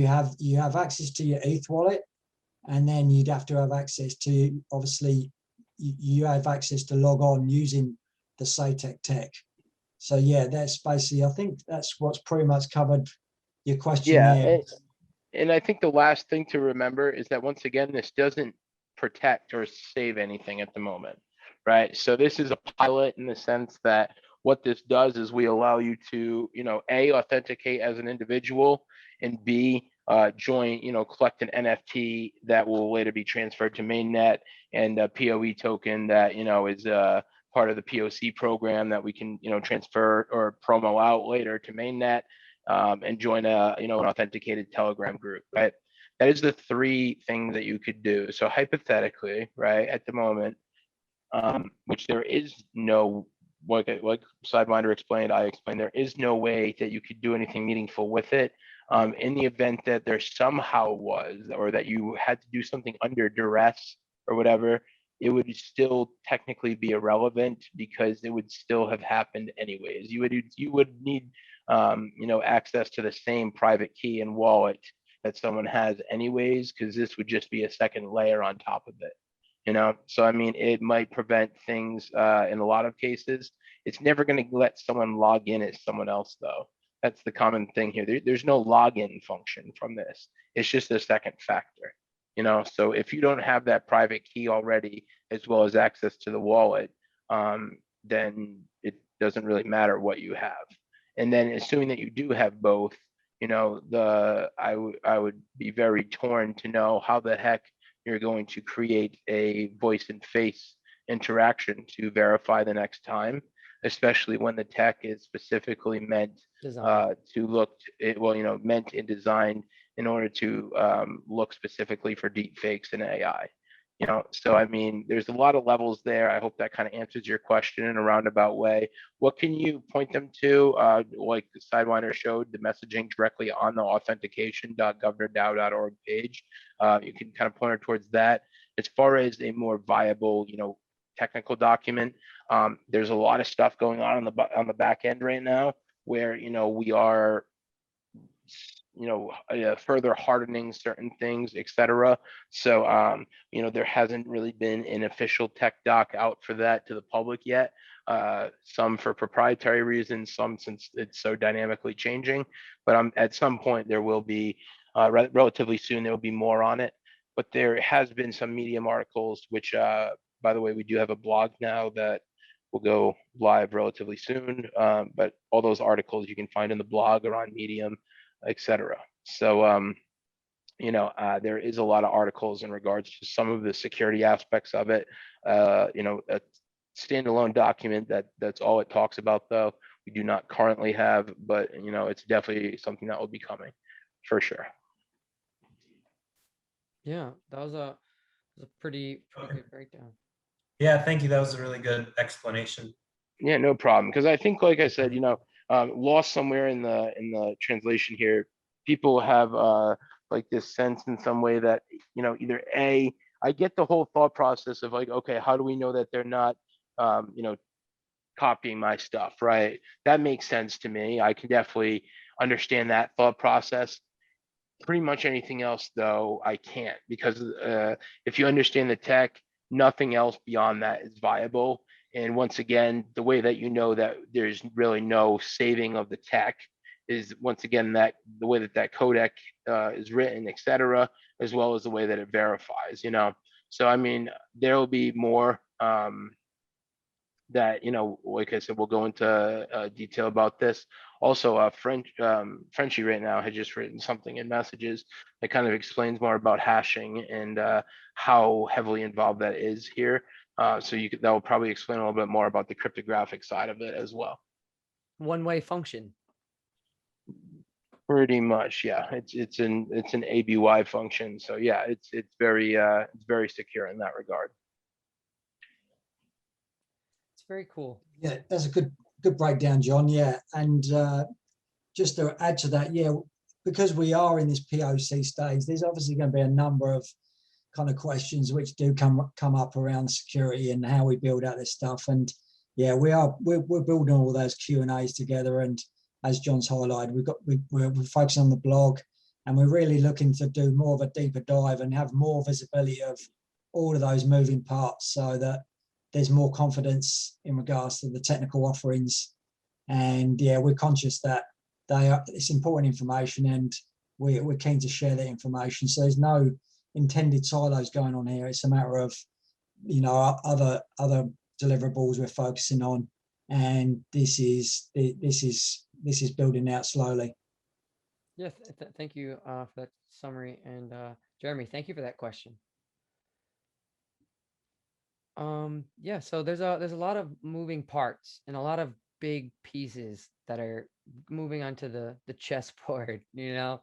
have access to your ETH wallet, and then you'd have to have access to, obviously, you have access to log on using the SATEC tech. So yeah, that's basically, I think that's what's pretty much covered your question there. And I think the last thing to remember is that once again, this doesn't protect or save anything at the moment, right? So this is a pilot in the sense that what this does is we allow you to, A, authenticate as an individual, and B, join, collect an NFT that will later be transferred to mainnet, and a POE token that, is part of the POC program that we can, transfer or promo out later to mainnet, and join an authenticated Telegram group, right? That is the three things that you could do. So hypothetically, right, at the moment, which there is no, like Sidewinder explained, I explained, there is no way that you could do anything meaningful with it. In the event that there somehow was, or that you had to do something under duress or whatever, it would still technically be irrelevant because it would still have happened anyways. You would need access to the same private key and wallet that someone has anyways, because this would just be a second layer on top of it. So I mean, it might prevent things in a lot of cases. It's never going to let someone log in as someone else, though. That's the common thing here. There's no login function from this. It's just a second factor. So if you don't have that private key already, as well as access to the wallet, then it doesn't really matter what you have. And then assuming that you do have both, I would be very torn to know how the heck you're going to create a voice and face interaction to verify the next time, especially when the tech is specifically meant to look, meant and designed in order to look specifically for deep fakes and AI. So I mean, there's a lot of levels there. I hope that kind of answers your question in a roundabout way. What can you point them to? Like the Sidewinder showed, the messaging directly on the authentication.governordao.org page. You can kind of point her towards that. As far as a more viable, technical document, there's a lot of stuff going on the back end right now where we are further hardening certain things, etc. So there hasn't really been an official tech doc out for that to the public yet. Some for proprietary reasons, some since it's so dynamically changing. But at some point there will be, relatively soon, there will be more on it. But there has been some Medium articles, which, by the way, we do have a blog now that will go live relatively soon. But all those articles you can find in the blog or on Medium, etc. So there is a lot of articles in regards to some of the security aspects of it. A standalone document that's all it talks about, though, we do not currently have, but it's definitely something that will be coming for sure. Yeah, that was a pretty good breakdown. Yeah, thank you. That was a really good explanation. Yeah, no problem. Because I think, like I said, lost somewhere in the translation here, people have like this sense in some way that either I get the whole thought process of like, okay, how do we know that they're not copying my stuff, right? That makes sense to me. I can definitely understand that thought process. Pretty much anything else, though, I can't, because if you understand the tech, nothing else beyond that is viable. And once again, the way that that there's really no saving of the tech is, once again, that the way that codec is written, etc., as well as the way that it verifies. So I mean, there will be more that like I said, we'll go into detail about this. Also, Frenchie right now had just written something in messages that kind of explains more about hashing and how heavily involved that is here. So that will probably explain a little bit more about the cryptographic side of it as well. One-way function. Pretty much, yeah. It's an ABY function. So yeah, it's very secure in that regard. Very cool. Yeah, that's a good breakdown, John. Yeah, and just to add to that, yeah, because we are in this POC stage, there's obviously going to be a number of kind of questions which do come up around security and how we build out this stuff. And yeah, we're building all those Q&As together. And as John's highlighted, we're focusing on the blog, and we're really looking to do more of a deeper dive and have more visibility of all of those moving parts, so that there's more confidence in regards to the technical offerings. And yeah, we're conscious that it's important information, and we're keen to share that information. So there's no intended silos going on here. It's a matter of other deliverables we're focusing on, and this is building out slowly. Yeah, thank you for that summary. And Jeremy, thank you for that question. Yeah, so there's a lot of moving parts and a lot of big pieces that are moving onto the chessboard, and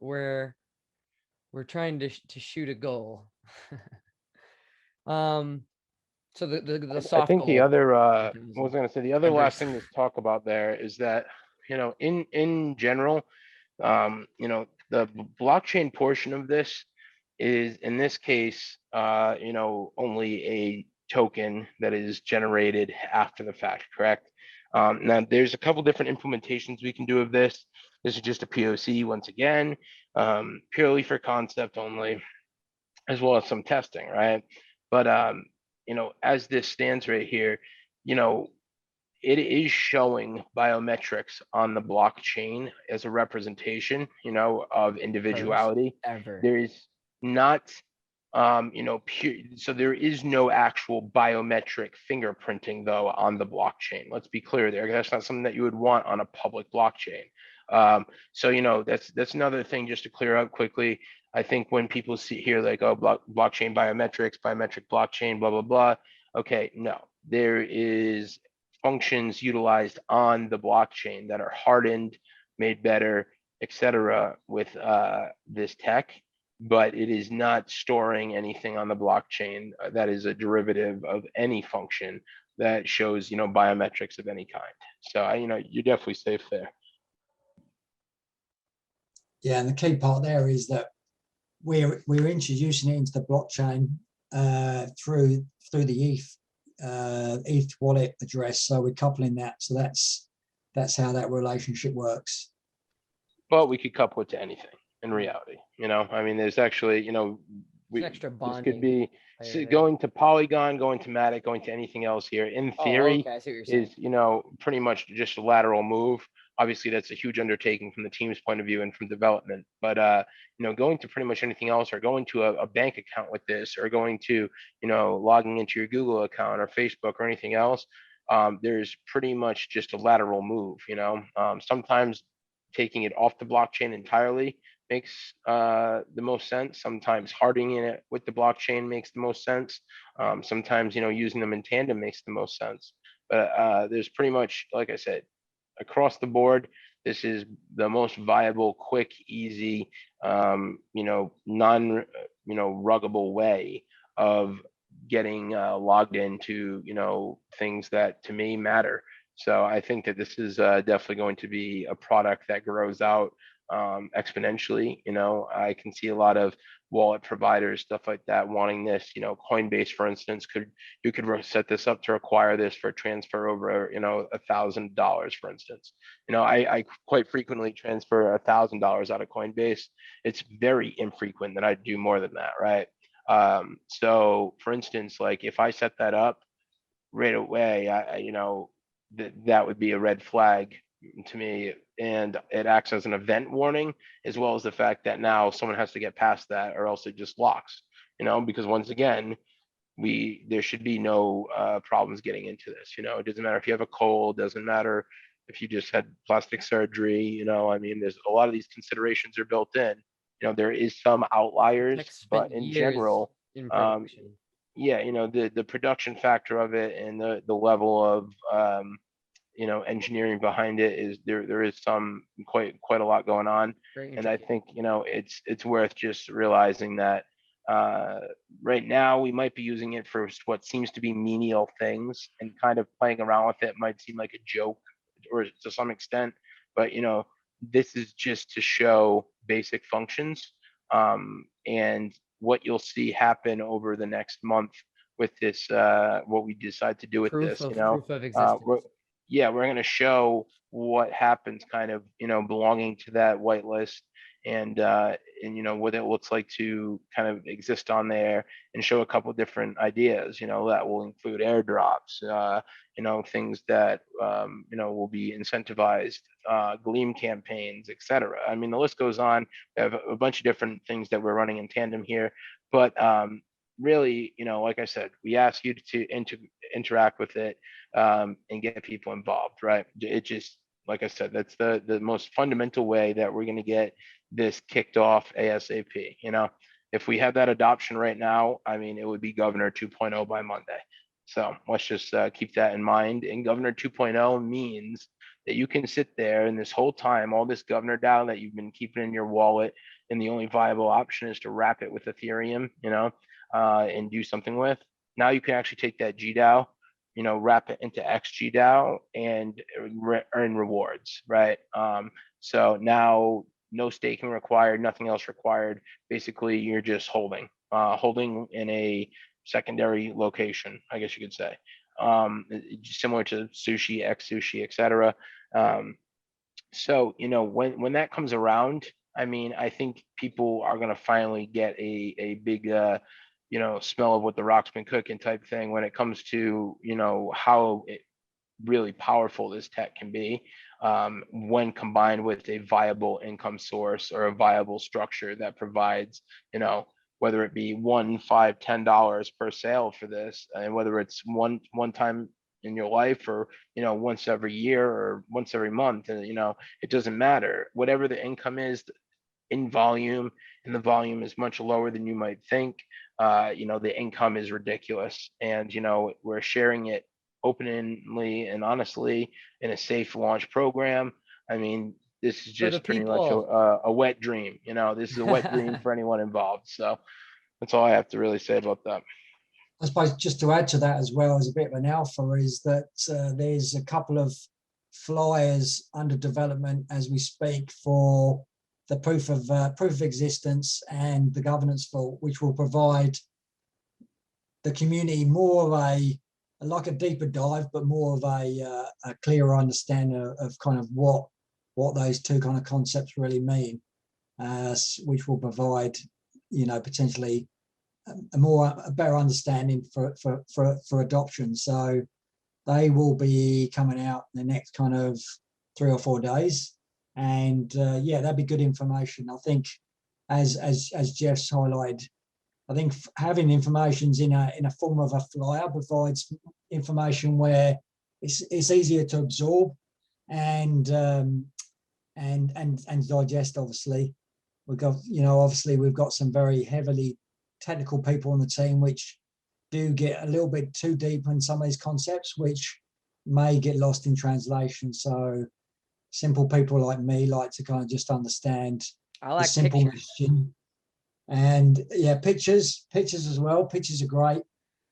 we're trying to shoot a goal. So the soft I think goal, the other I was going to say, the other last thing to talk about there is that in general, the blockchain portion of this is, in this case, only a token that is generated after the fact, correct? Now, there's a couple different implementations we can do of this. This is just a POC, once again, purely for concept only, as well as some testing, right? But, as this stands right here, it is showing biometrics on the blockchain as a representation, of individuality. There is not, pure, so there is no actual biometric fingerprinting, though, on the blockchain. Let's be clear there. That's not something that you would want on a public blockchain. So that's another thing just to clear up quickly. I think when people hear like, oh, blockchain biometrics, biometric blockchain, blah blah blah. Okay, no, there is functions utilized on the blockchain that are hardened, made better, etc., with this tech. but it is not storing anything on the blockchain that is a derivative of any function that shows, biometrics of any kind. So, you're definitely safe there. Yeah, and the key part there is that we're introducing it into the blockchain through the ETH wallet address. So we're coupling that. So that's how that relationship works. But we could couple it to anything in reality. There's actually, extra this bonding could be layer there. going to Polygon, going to Matic, going to anything else here. In theory, okay, I see what you're saying. is pretty much just a lateral move. Obviously, that's a huge undertaking from the team's point of view and from development. But going to pretty much anything else, or going to a bank account with this, or going to logging into your Google account or Facebook or anything else, there's pretty much just a lateral move. Sometimes taking it off the blockchain entirely makes the most sense. Sometimes hardening it with the blockchain makes the most sense. Sometimes using them in tandem makes the most sense. But there's pretty much, like I said, across the board, this is the most viable, quick, easy, non ruggable way of getting logged into things that to me matter. So I think that this is definitely going to be a product that grows out exponentially. I can see a lot of wallet providers, stuff like that, wanting this. Coinbase, for instance, you could set this up to require this for transfer over $1,000, for instance. I quite frequently transfer $1,000 out of Coinbase. It's very infrequent that I do more than that, right? So for instance, like if I set that up right away, that would be a red flag to me, and it acts as an event warning, as well as the fact that now someone has to get past that, or else it just locks. Because once again, there should be no problems getting into this. It doesn't matter if you have a cold, doesn't matter if you just had plastic surgery. There's a lot of these considerations are built in. There is some outliers, but in general, in production. yeah, the production factor of it, and the level of engineering behind it is there is some quite a lot going on. And I think it's worth just realizing that right now we might be using it for what seems to be menial things, and kind of playing around with it might seem like a joke, or to some extent, but this is just to show basic functions, and what you'll see happen over the next month with this, what we decide to do with Proof this. of existence. We're going to show what happens kind of, belonging to that whitelist, and what it looks like to kind of exist on there, and show a couple different ideas, that will include airdrops, things that, will be incentivized, Gleam campaigns, etc. The list goes on. We have a bunch of different things that we're running in tandem here, but really, like I said, we ask you to interact with it, and get people involved, right? It just, like I said, that's the most fundamental way that we're going to get this kicked off ASAP. If we have that adoption right now, it would be Governor 2.0 by Monday. So let's just keep that in mind. And Governor 2.0 means that you can sit there, and this whole time, all this Governor DAO that you've been keeping in your wallet, and the only viable option is to wrap it with Ethereum, and do something with. Now you can actually take that GDAO, wrap it into XGDAO and earn rewards, right? So now no staking required, nothing else required. Basically, you're just holding in a secondary location, I guess you could say, similar to Sushi, X Sushi, etc. So when that comes around, I think people are going to finally get a big smell of what the rock's been cooking type thing when it comes to how really powerful this tech can be, when combined with a viable income source, or a viable structure that provides, whether it be $1, $5, $10 per sale for this, and whether it's one time in your life, or once every year, or once every month, and it doesn't matter. Whatever the income is in volume, and the volume is much lower than you might think, the income is ridiculous, and we're sharing it openly and honestly in a safe launch program. this is For the just pretty much people. a wet dream. You know, this is a wet dream for anyone involved. So that's all I have to really say about that. I suppose just to add to that as well as a bit of an alpha is that there's a couple of flyers under development as we speak for the proof of existence and the governance vault, which will provide the community more of like a deeper dive, but more of a clearer understanding of kind of what those two kind of concepts really mean, which will provide, potentially a better understanding for adoption. So they will be coming out in the next kind of 3 or 4 days, and yeah, that'd be good information. I think, as Jeff's highlighted, I think having information's in a form of a flyer provides information where it's easier to absorb and digest. Obviously, we've got some very heavily technical people on the team, which do get a little bit too deep in some of these concepts, which may get lost in translation. So simple people like me like to kind of just understand I like the simple pictures. messaging. And yeah, pictures as well. Pictures are great,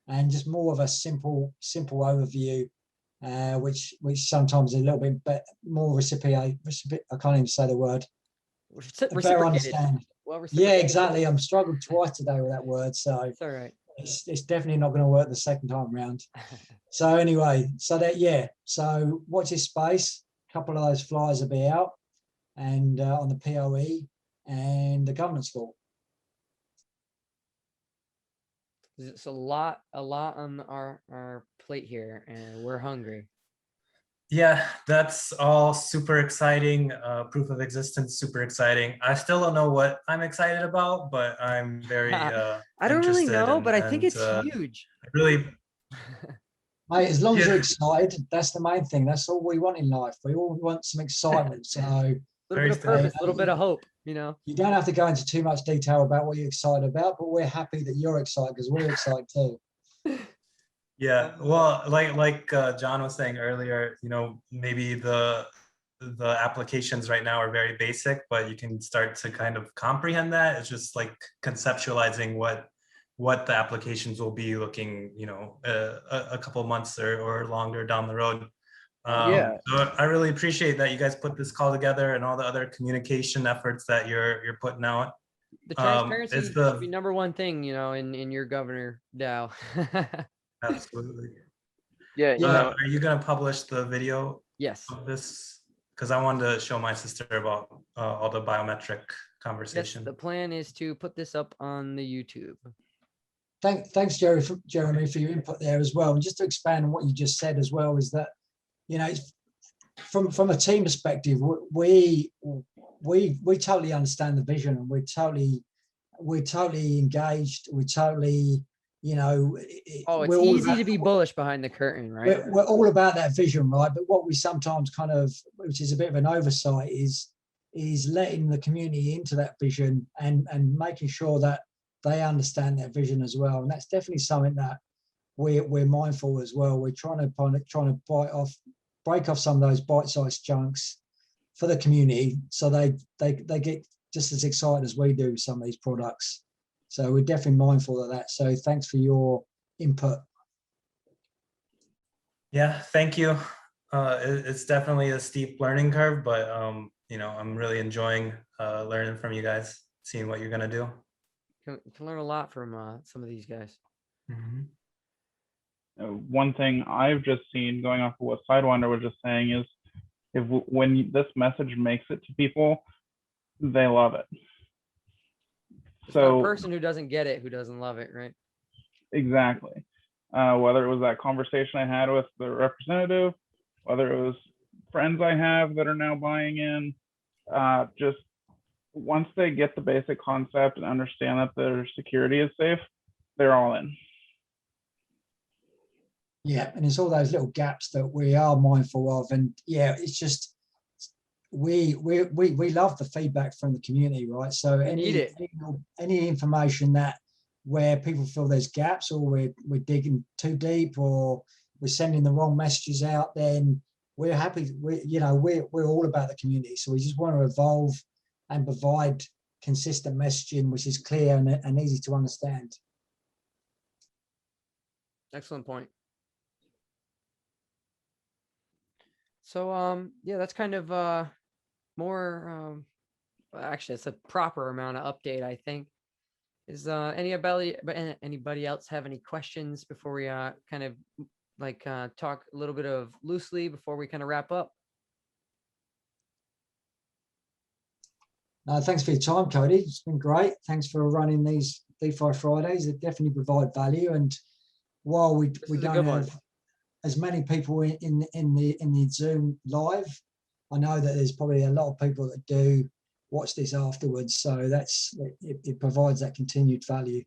and just more of a simple overview, which sometimes is a little bit more recipient. I can't even say the word. Better understand. Well, yeah, exactly. I'm struggling twice today with that word, so it's all right. It's definitely not going to work the second time round. So anyway, so watch this space. A couple of those flyers will be out, and on the POE and the governance vault. It's a lot on our plate here, and we're hungry. Yeah, that's all super exciting. Proof of existence, super exciting. I still don't know what I'm excited about, but I'm very I don't really know, but I think it's huge. Really, mate, as long as Yeah. you're excited, that's the main thing. That's all we want in life. We all want some excitement. So A little bit of purpose, a little bit of hope, you don't have to go into too much detail about what you're excited about, but we're happy that you're excited because we're excited too. Yeah, well, like John was saying earlier, maybe the applications right now are very basic, but you can start to kind of comprehend that. It's just like conceptualizing what the applications will be looking, a couple of months or longer down the road. Yeah. So I really appreciate that you guys put this call together and all the other communication efforts that you're putting out. The transparency should be number one thing, in your Governor DAO. Absolutely. Yeah. Are you going to publish the video Yes. of this? Because I wanted to show my sister about all the biometric conversation. Yes, the plan is to put this up on the YouTube. Thanks, Jeremy, for your input there as well. And just to expand on what you just said as well, is that, from a team perspective, we totally understand the vision, and we're totally engaged. We're totally, it's easy to be bullish behind the curtain, right? We're all about that vision, right? But what we sometimes kind of, which is a bit of an oversight, is letting the community into that vision and making sure that they understand that vision as well. And that's definitely something that we're mindful as well. We're trying to break off some of those bite-sized chunks for the community, so they get just as excited as we do with some of these products. So we're definitely mindful of that. So thanks for your input. Yeah, thank you. It's definitely a steep learning curve, but I'm really enjoying learning from you guys, seeing what you're gonna do. Can learn a lot from some of these guys. Mm-hmm. One thing I've just seen, going off of what Sidewinder was just saying, is when this message makes it to people, they love it. It's not a person who doesn't get it, who doesn't love it, right? Exactly. Whether it was that conversation I had with the representative, whether it was friends I have that are now buying in, just once they get the basic concept and understand that their security is safe, they're all in. Yeah, and it's all those little gaps that we are mindful of, and yeah, it's just we love the feedback from the community, right? So any information that where people feel there's gaps, or we're digging too deep, or we're sending the wrong messages out, then we're happy. We're all about the community, so we just want to evolve and provide consistent messaging, which is clear and easy to understand. Excellent point. So yeah, that's kind of more actually it's a proper amount of update, I think. Is anybody else have any questions before we kind of like talk a little bit of loosely before we kind of wrap up? Thanks for your time, Cody. It's been great. Thanks for running these DeFi Fridays. They definitely provide value. And while we don't have as many people in the Zoom live, I know that there's probably a lot of people that do watch this afterwards. So it provides that continued value.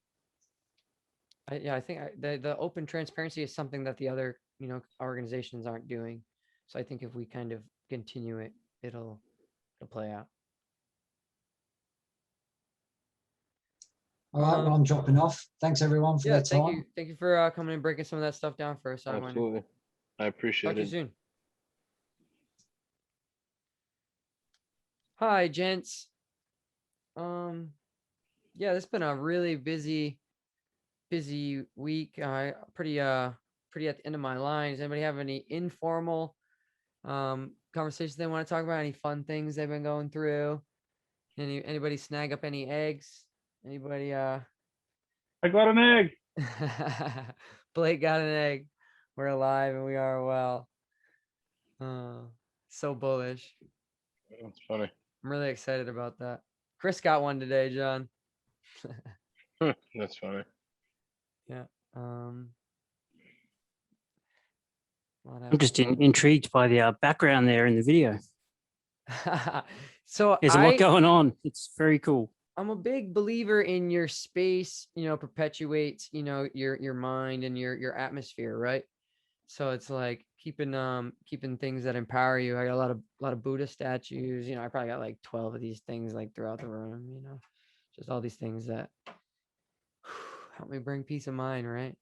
Yeah, I think the open transparency is something that the other organizations aren't doing. So I think if we kind of continue it, it'll play out. All right, well, I'm dropping off. Thanks everyone for their time. Thank you for coming and breaking some of that stuff down for us. Absolutely. I appreciate it. Talk to you soon. Hi, gents. Yeah, it's been a really busy week. Pretty at the end of my line. Does anybody have any informal conversations they want to talk about? Any fun things they've been going through? Anybody snag up any eggs? Anybody I got an egg. Blake got an egg. We're alive and we are well. So bullish. That's funny. I'm really excited about that. Chris got one today, John. That's funny. Yeah. I'm just intrigued by the background there in the video. So there's a lot going on. It's very cool. I'm a big believer in your space, perpetuates, your mind and your atmosphere, right? So it's like keeping things that empower you. I got a lot of Buddha statues. I probably got like 12 of these things like throughout the room, just all these things that help me bring peace of mind, right?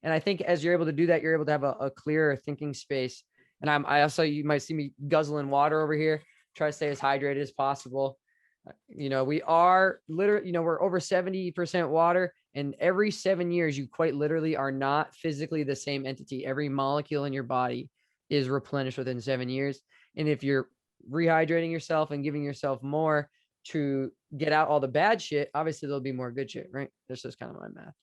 And I think as you're able to do that, you're able to have a clearer thinking space. And I also, you might see me guzzling water over here, try to stay as hydrated as possible. We are literally, we're over 70% water, and every 7 years, you quite literally are not physically the same entity. Every molecule in your body is replenished within 7 years. And if you're rehydrating yourself and giving yourself more to get out all the bad shit, obviously there'll be more good shit, right? This is kind of my math.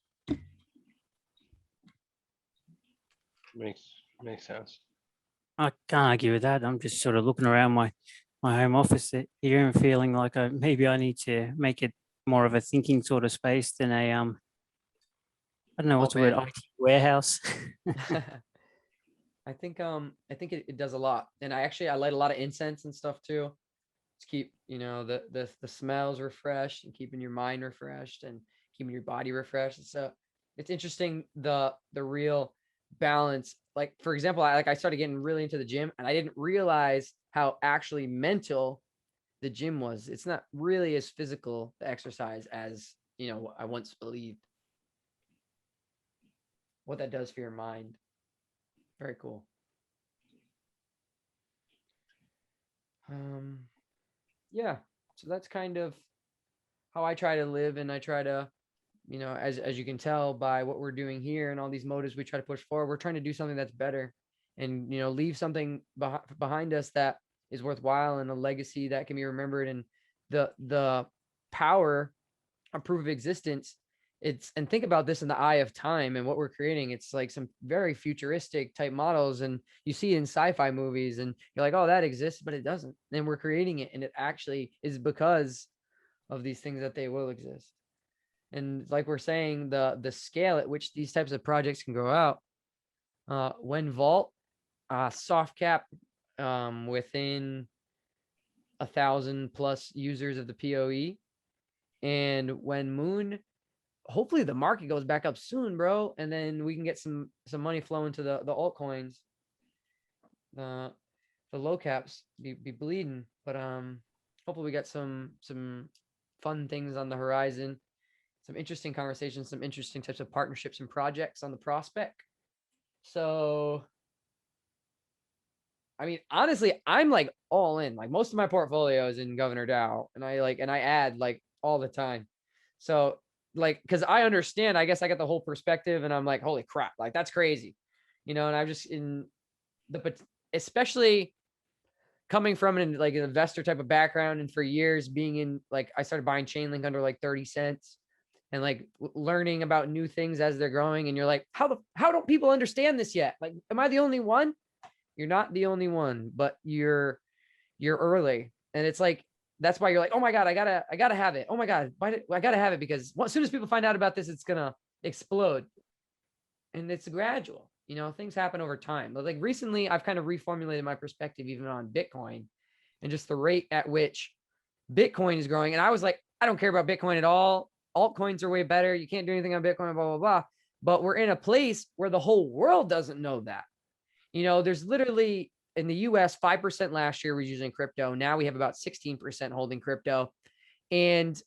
Makes sense. I can't argue with that. I'm just sort of looking around my home office here and feeling like maybe I need to make it more of a thinking sort of space than a I don't know what's the word, IT warehouse. I think it does a lot. And I light a lot of incense and stuff too. To keep, the smells refreshed and keeping your mind refreshed and keeping your body refreshed. So it's interesting the real balance. Like, for example, I started getting really into the gym, and I didn't realize how actually mental the gym was. It's not really as physical, the exercise, as I once believed. What that does for your mind. Very cool. Yeah, so that's kind of how I try to live, and I try to, as you can tell by what we're doing here and all these motives we try to push forward, we're trying to do something that's better, and leave something behind us that is worthwhile, and a legacy that can be remembered, and the power of proof of existence. And think about this in the eye of time and what we're creating. It's like some very futuristic type models, and you see it in sci-fi movies, and you're like, oh, that exists, but it doesn't. And we're creating it, and it actually is because of these things that they will exist. And like we're saying, the scale at which these types of projects can go out, when Vault, soft cap, within 1,000+ users of the PoE, and when Moon, hopefully the market goes back up soon, bro, and then we can get some money flowing to the altcoins. The low caps be bleeding, but hopefully we got some fun things on the horizon, some interesting conversations, some interesting types of partnerships and projects on the prospect. So I mean, honestly, I'm like all in. Like most of my portfolio is in Governor DAO, and I add like all the time. So like, because I understand, I guess I get the whole perspective, and I'm like, holy crap, like that's crazy, and I'm just in but especially coming from an like an investor type of background, and for years being in like I started buying Chainlink under like 30 cents, and like learning about new things as they're growing, and you're like, how don't people understand this yet? Like, am I the only one? You're not the only one, but you're early, and it's like that's why you're like, oh my god, I gotta have it. Oh my god, I gotta have it, because as soon as people find out about this, it's gonna explode, and it's gradual. Things happen over time. But like recently, I've kind of reformulated my perspective even on Bitcoin, and just the rate at which Bitcoin is growing. And I was like, I don't care about Bitcoin at all. Altcoins are way better. You can't do anything on Bitcoin, blah blah blah. But we're in a place where the whole world doesn't know that. There's literally in the US, 5% last year was using crypto. Now we have about 16% holding crypto. And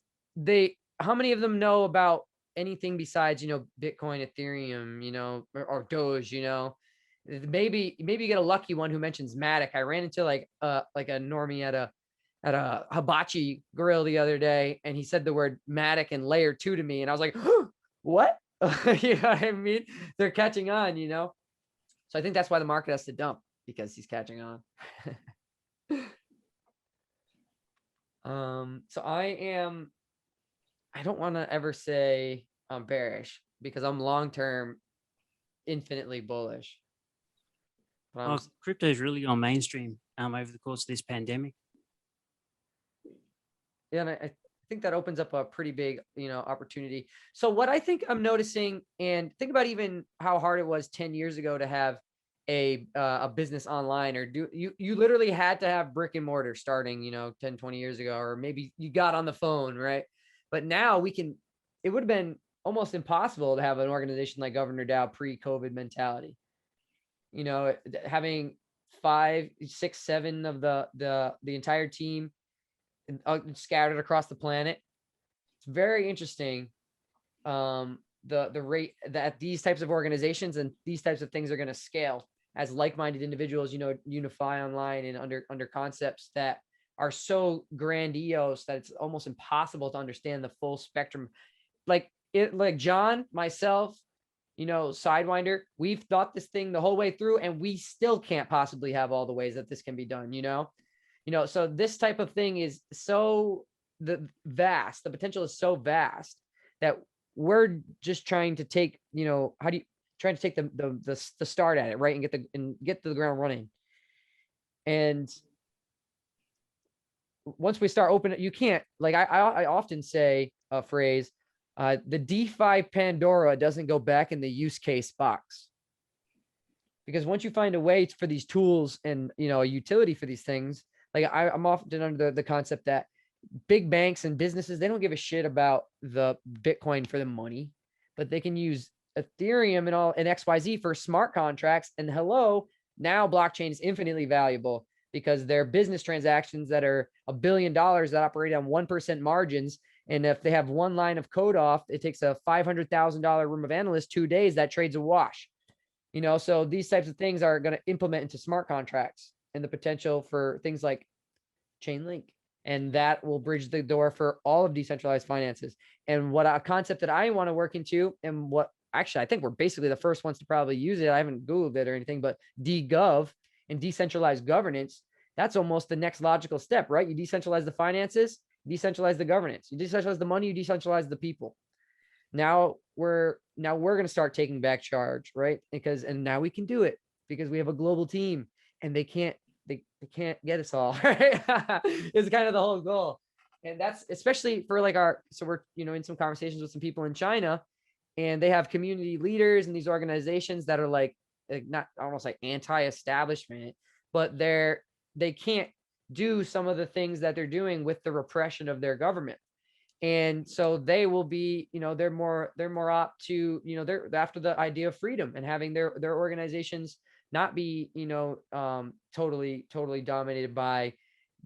how many of them know about anything besides, Bitcoin, Ethereum, or Doge, maybe you get a lucky one who mentions Matic. I ran into like a normie at a hibachi grill the other day, and he said the word Matic and layer 2 to me. And I was like, what? You know what I mean? They're catching on, So I think that's why the market has to dump, because he's catching on. So I don't want to ever say I'm bearish, because I'm long-term infinitely bullish. Crypto is really gone mainstream over the course of this pandemic. Yeah, and I think that opens up a pretty big, opportunity. So what I think I'm noticing, and think about even how hard it was 10 years ago to have a business online, or you literally had to have brick and mortar starting, 10, 20 years ago, or maybe you got on the phone, right? But now it would have been almost impossible to have an organization like Governor DAO pre-COVID mentality. Having 5, 6, 7 of the entire team scattered across the planet. It's very interesting. The rate that these types of organizations and these types of things are going to scale as like-minded individuals, unify online and under concepts that are so grandiose that it's almost impossible to understand the full spectrum. Like John, myself, Sidewinder, we've thought this thing the whole way through, and we still can't possibly have all the ways that this can be done, so this type of thing is so vast. The potential is so vast that we're just trying to take, trying to take the start at it, right, and get to the ground running. And once we start opening, you can't, like I often say a phrase, the DeFi Pandora doesn't go back in the use case box. Because once you find a way for these tools and, a utility for these things, like I'm often under the concept that big banks and businesses, they don't give a shit about the Bitcoin for the money, but they can use Ethereum and XYZ for smart contracts. And now blockchain is infinitely valuable, because they're business transactions that are $1 billion that operate on 1% margins. And if they have one line of code off, it takes a $500,000 room of analysts 2 days, that trades a wash. So these types of things are going to implement into smart contracts, and the potential for things like Chainlink. And that will bridge the door for all of decentralized finances. And what a concept that I want to work into, and what actually I think we're basically the first ones to probably use it. I haven't Googled it or anything, but DGov and decentralized governance, that's almost the next logical step, right? You decentralize the finances, decentralize the governance, you decentralize the money, you decentralize the people. Now we're going to start taking back charge, right? And now we can do it because we have a global team, and they can't get us all, right? It's kind of the whole goal. And that's especially for like so we're, in some conversations with some people in China, and they have community leaders and these organizations that are like not almost like anti-establishment, but they can't do some of the things that they're doing with the repression of their government. And so they will be, they're more apt to, they're after the idea of freedom and having their organizations not be, totally dominated by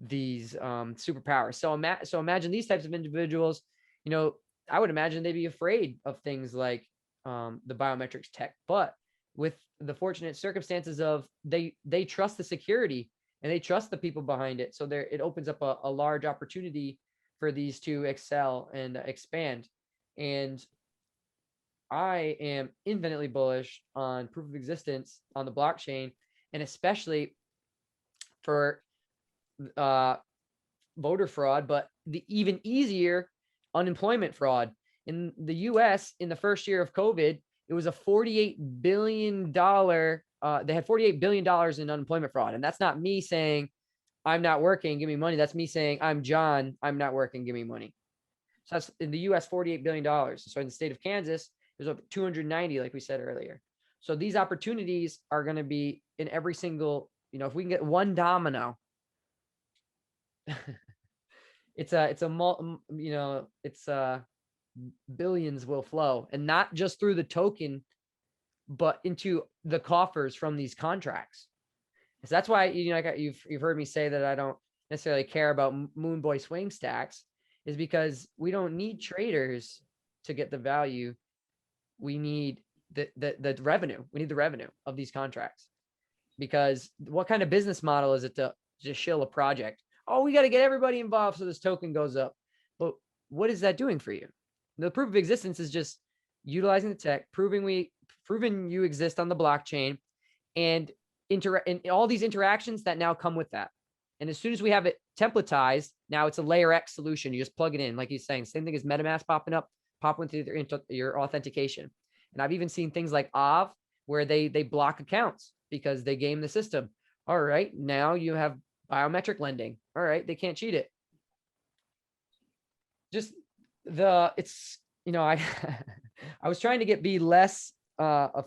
these superpowers. So imagine these types of individuals, I would imagine they'd be afraid of things like the biometrics tech, but with the fortunate circumstances of they trust the security and they trust the people behind it. So it opens up a large opportunity for these to excel and expand. And I am infinitely bullish on proof of existence on the blockchain, and especially for voter fraud, but the even easier unemployment fraud. In the US, in the first year of COVID, it was a $48 billion. They had $48 billion in unemployment fraud. And that's not me saying, I'm not working, give me money. That's me saying, I'm John, I'm not working, give me money. So that's in the US, $48 billion. So in the state of Kansas, there's over 290, like we said earlier. So these opportunities are going to be in every single, if we can get one domino, it's billions will flow, and not just through the token, but into the coffers from these contracts. So that's why, you've heard me say that I don't necessarily care about Moon Boy swing stacks, is because we don't need traders to get the value. We need the revenue. We need the revenue of these contracts, because what kind of business model is it to just shill a project? Oh, we got to get everybody involved so this token goes up. But what is that doing for you? The proof of existence is just utilizing the tech, proving you exist on the blockchain, and all these interactions that now come with that. And as soon as we have it templatized, now it's a layer X solution. You just plug it in, like he's saying, same thing as MetaMask popping up, pop into your authentication. And I've even seen things like Aave, where they block accounts because they game the system. All right, now you have biometric lending. All right, they can't cheat it. Just I was trying to be less on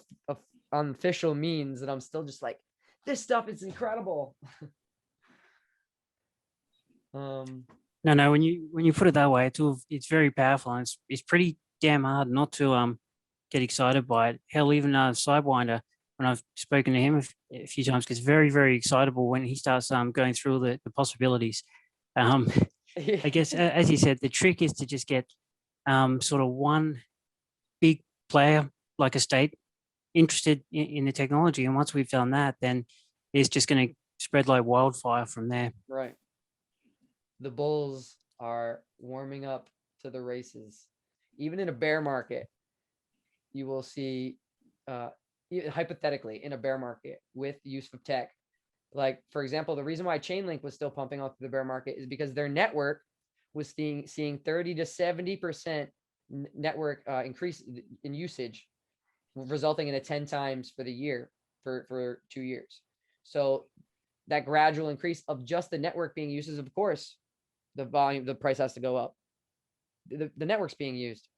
official means, and I'm still just like, this stuff is incredible. No, when you put it that way, it's very powerful, and it's pretty damn hard not to get excited by it. Hell, even Sidewinder, when I've spoken to him a few times, gets very, very excitable when he starts going through the possibilities. I guess, as you said, the trick is to just get sort of one big player like a state interested in the technology. And once we've done that, then it's just going to spread like wildfire from there. Right. The bulls are warming up to the races. Even in a bear market, you will see, hypothetically, in a bear market with use of tech, like, for example, the reason why Chainlink was still pumping off the bear market is because their network was seeing 30 to 70% network increase in usage, resulting in a 10 times for the year for 2 years. So that gradual increase of just the network being used is, of course, the price has to go up. The network's being used.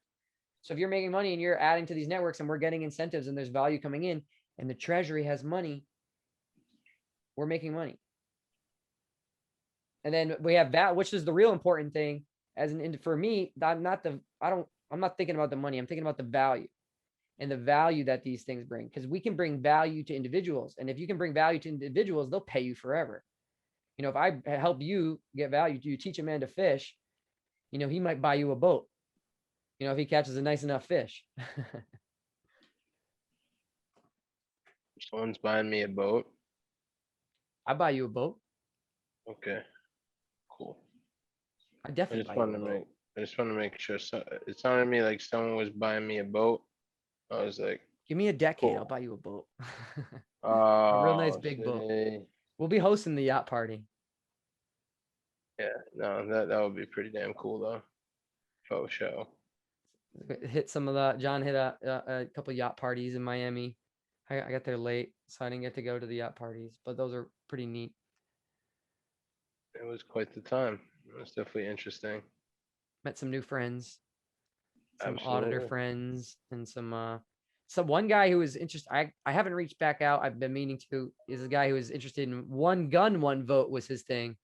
So if you're making money and you're adding to these networks and we're getting incentives and there's value coming in and the treasury has money, we're making money. And then we have that, which is the real important thing. For me, I'm not thinking about the money. I'm thinking about the value and the value that these things bring, because we can bring value to individuals. And if you can bring value to individuals, they'll pay you forever. If I help you get value, you teach a man to fish, he might buy you a boat, if he catches a nice enough fish. Someone's buying me a boat. I buy you a boat. Okay, cool. I definitely buy you a boat. I just want to make sure. So it sounded to me like someone was buying me a boat. I was like, give me a decade, cool. I'll buy you a boat. A real nice big boat. We'll be hosting the yacht party. Yeah, no, that would be pretty damn cool though. Faux show. John hit a couple yacht parties in Miami. I got there late, so I didn't get to go to the yacht parties, but those are pretty neat. It was quite the time. It was definitely interesting. Met some new friends, some Absolutely. auditor friends, and some one guy who was interested. I haven't reached back out. I've been meaning to. Is a guy who was interested in one gun, one vote was his thing.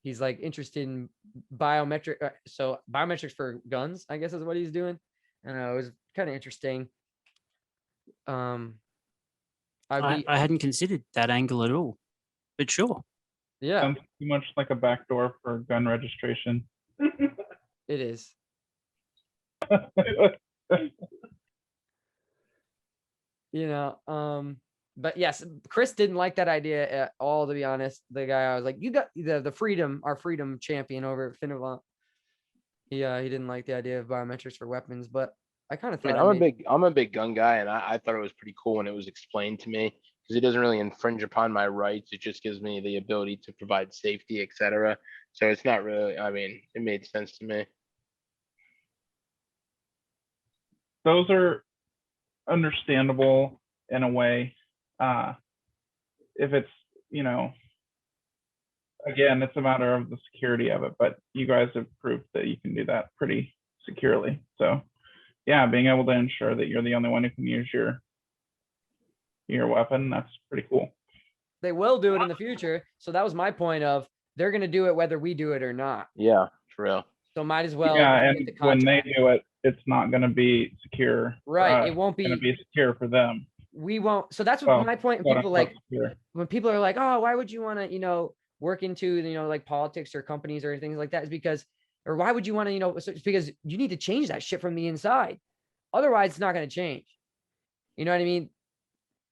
He's like interested in biometric. So biometrics for guns, I guess, is what he's doing. And it was kind of interesting. I hadn't considered that angle at all, but sure. Yeah, Sounds too much like a backdoor for gun registration. it is. But yes, Chris didn't like that idea at all, to be honest. The guy, I was like, you got the freedom, our freedom champion over at Finavant. He didn't like the idea of biometrics for weapons, but I kind of I mean, thought I'm a big gun guy, and I thought it was pretty cool when it was explained to me, because it doesn't really infringe upon my rights. It just gives me the ability to provide safety, etc. So it's not really, I mean, it made sense to me. Those are understandable in a way. If it's, again, it's a matter of the security of it, but you guys have proved that you can do that pretty securely. So yeah, being able to ensure that you're the only one who can use your weapon, that's pretty cool. they will do it in the future. So that was my point of they're going to do it whether we do it or not. Yeah, for real. So might as well. Yeah, get and the when they contract. do it, it's not going to be secure. Right, it won't Going to be. be secure for them. We won't. So that's what Well, my point. And quote, people unquote, like secure. when people are like, oh, why would you want to, work into, like politics or companies or things like that, is because, or why would you want to, it's because you need to change that shit from the inside. Otherwise, it's not going to change. You know what I mean?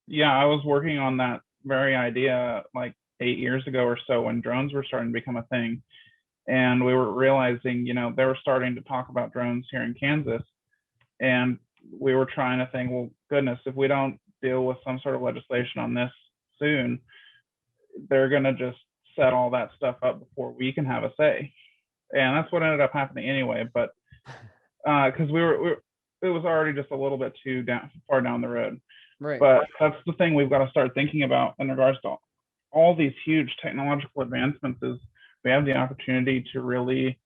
Yeah, I was working on that very idea like 8 years ago or so when drones were starting to become a thing. And we were realizing, they were starting to talk about drones here in Kansas. And we were trying to think, well, goodness, if we don't deal with some sort of legislation on this soon, they're going to just set all that stuff up before we can have a say. And that's what ended up happening anyway. But because it was already just a little bit too far down the road. Right. But that's the thing we've got to start thinking about in regards to all these huge technological advancements is we have the opportunity to really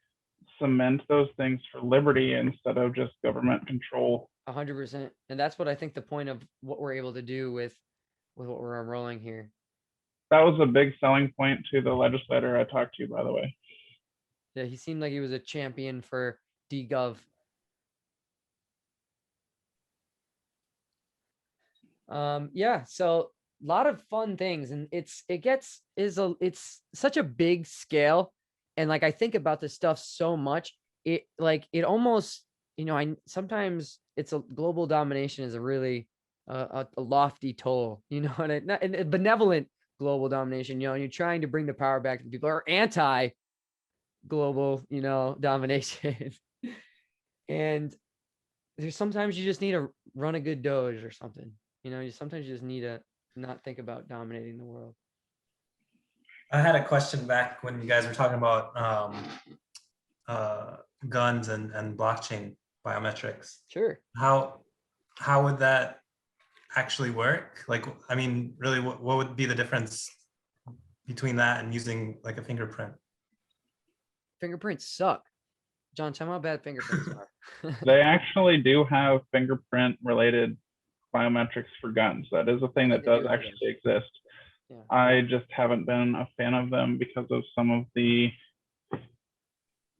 cement those things for liberty instead of just government control. 100%. And that's what I think the point of what we're able to do with what we're unrolling here. That was a big selling point to the legislator I talked to, by the way. Yeah, he seemed like he was a champion for DGov. Yeah, so a lot of fun things, and it's such a big scale, and like I think about this stuff so much, it almost, I sometimes it's a global domination is a really a lofty toll, and a benevolent global domination, and you're trying to bring the power back to people, or anti global, domination. And there's sometimes you just need to run a good Doge or something. Sometimes you just need to not think about dominating the world. I had a question back when you guys were talking about guns and blockchain biometrics. Sure. How would that actually work? Like, I mean, really, what would be the difference between that and using like a fingerprint? Fingerprints suck. John, tell me how bad fingerprints are. They actually do have fingerprint related biometrics for guns. That is a thing that does actually exist. Yeah. I just haven't been a fan of them because of some of the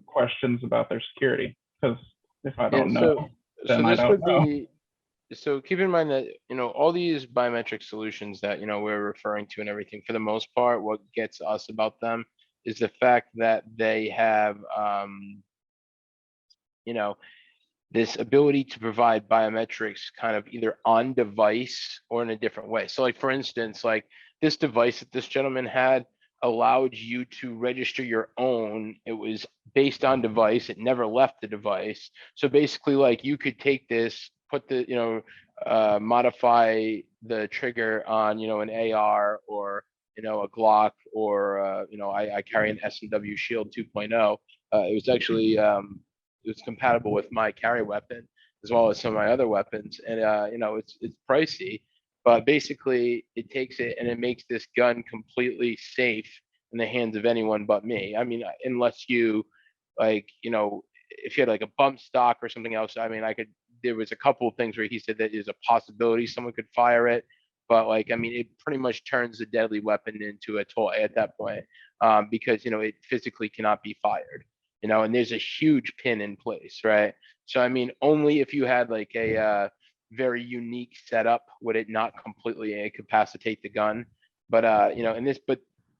questions about their security. Because if I don't know, then I don't know. So keep in mind that, all these biometric solutions that, we're referring to and everything, for the most part, what gets us about them is the fact that they have, this ability to provide biometrics kind of either on device or in a different way. So like, for instance, like this device that this gentleman had allowed you to register your own. It was based on device. It never left the device. So basically, like, you could take this, put the, modify the trigger on, an AR or, a Glock, or, I carry an S&W Shield 2.0. It was actually, it was compatible with my carry weapon as well as some of my other weapons. And, it's pricey, but basically it takes it and it makes this gun completely safe in the hands of anyone but me. I mean, unless you like, if you had like a bump stock or something else, I mean, there was a couple of things where he said that there's a possibility someone could fire it, but like, I mean, it pretty much turns a deadly weapon into a toy at that point, because, it physically cannot be fired. And there's a huge pin in place, right? So, I mean, only if you had like a very unique setup would it not completely incapacitate the gun. But,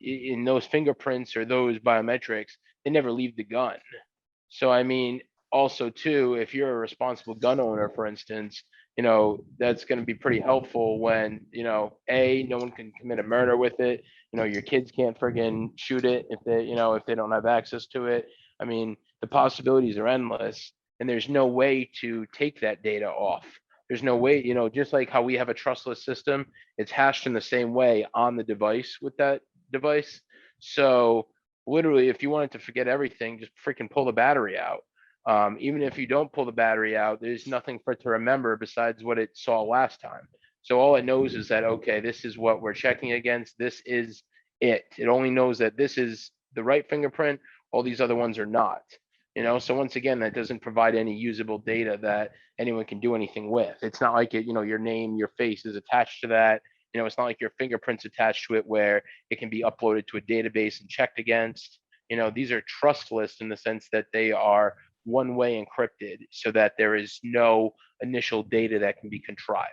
in those fingerprints or those biometrics, they never leave the gun. So, I mean, also too, if you're a responsible gun owner, for instance, that's going to be pretty helpful when, no one can commit a murder with it. Your kids can't friggin' shoot it if they don't have access to it. I mean, the possibilities are endless, and there's no way to take that data off. There's no way, just like how we have a trustless system, it's hashed in the same way on the device with that device. So literally, if you wanted to forget everything, just freaking pull the battery out. Even if you don't pull the battery out, there's nothing for it to remember besides what it saw last time. So all it knows is that, okay, this is what we're checking against. This is it. It only knows that this is the right fingerprint. All these other ones are not. So once again, that doesn't provide any usable data that anyone can do anything with. It's not like your name, your face is attached to that. It's not like your fingerprints attached to it where it can be uploaded to a database and checked against. These are trustless in the sense that they are one-way encrypted so that there is no initial data that can be contrived.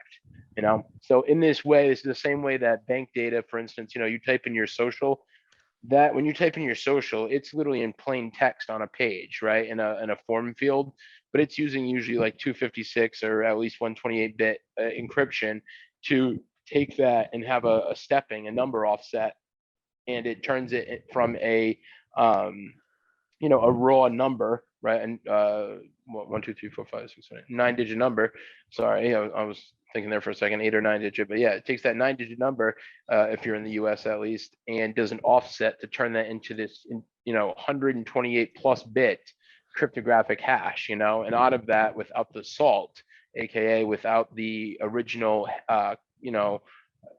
So in this way, it's the same way that bank data, for instance, you type in your social, that when you type in your social, it's literally in plain text on a page, right? In a form field, but it's using usually like 256 or at least 128-bit encryption to take that and have a stepping, a number offset, and it turns it from a raw number, right? And 1, 2, 3, 4, 5, 6, 7, 8, 9-digit number. Sorry, I was thinking there for a second, 8 or 9-digit, but yeah, it takes that 9-digit number, if you're in the US at least, and does an offset to turn that into this, 128 plus bit cryptographic hash, and out of that, without the salt, aka without the original,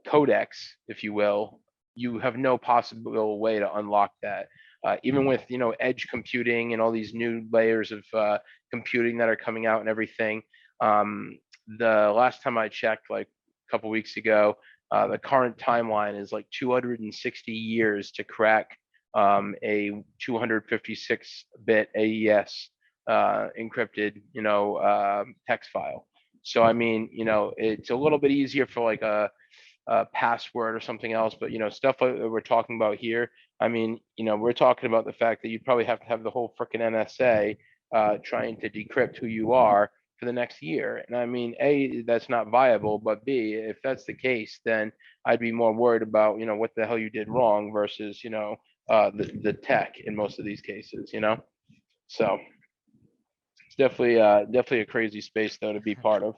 codex, if you will, you have no possible way to unlock that. Even with edge computing and all these new layers of computing that are coming out and everything. The last time I checked, like a couple weeks ago, the current timeline is like 260 years to crack a 256-bit AES encrypted text file. So I mean, it's a little bit easier for like a password or something else, but stuff like that we're talking about here, I mean, we're talking about the fact that you probably have to have the whole freaking NSA trying to decrypt who you are for the next year. And I mean, A, that's not viable, but B, if that's the case, then I'd be more worried about, what the hell you did wrong versus, the tech in most of these cases, So it's definitely a crazy space though to be part of.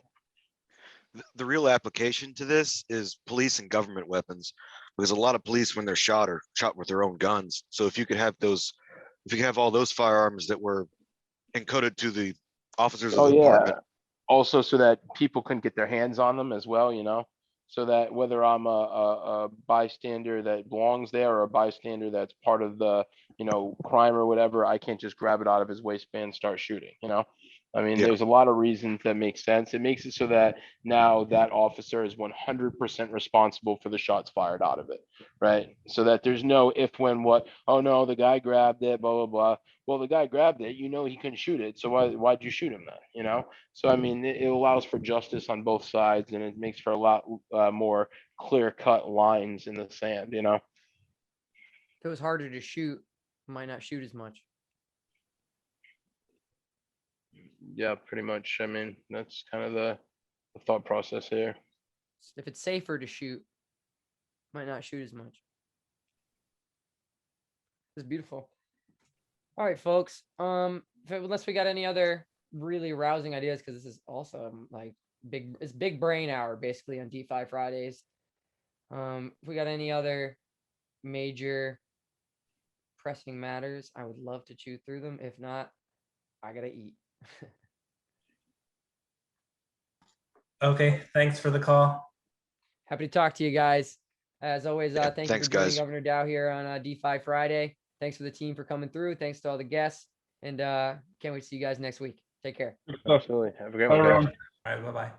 The real application to this is police and government weapons, because a lot of police, when they're shot, are shot with their own guns. So if you could have all those firearms that were encoded to the officers of the department. Also, so that people couldn't get their hands on them as well, so that whether I'm a bystander that belongs there or a bystander that's part of the, crime or whatever, I can't just grab it out of his waistband and start shooting, I mean, Yeah. There's a lot of reasons that make sense. It makes it so that now that officer is 100% responsible for the shots fired out of it, right? So that there's no if, when, what. Oh no, the guy grabbed it, blah blah blah. Well, the guy grabbed it. He couldn't shoot it, so why'd you shoot him then? So I mean, it allows for justice on both sides, and it makes for a lot more clear-cut lines in the sand. If it was harder to shoot, might not shoot as much. Yeah, pretty much. I mean, that's kind of the thought process here. If it's safer to shoot, might not shoot as much. It's beautiful. All right, folks. Unless we got any other really rousing ideas, because this is also like it's big brain hour basically on DeFi Fridays. If we got any other major pressing matters, I would love to chew through them. If not, I gotta eat. Okay, thanks for the call. Happy to talk to you guys. As always, thank you thanks, for joining guys. Governor DAO here on DeFi Friday. Thanks for the team for coming through. Thanks to all the guests. And can't wait to see you guys next week. Take care. Good stuff. Absolutely. Have a great Bye, one, guys. everyone. All right, bye-bye.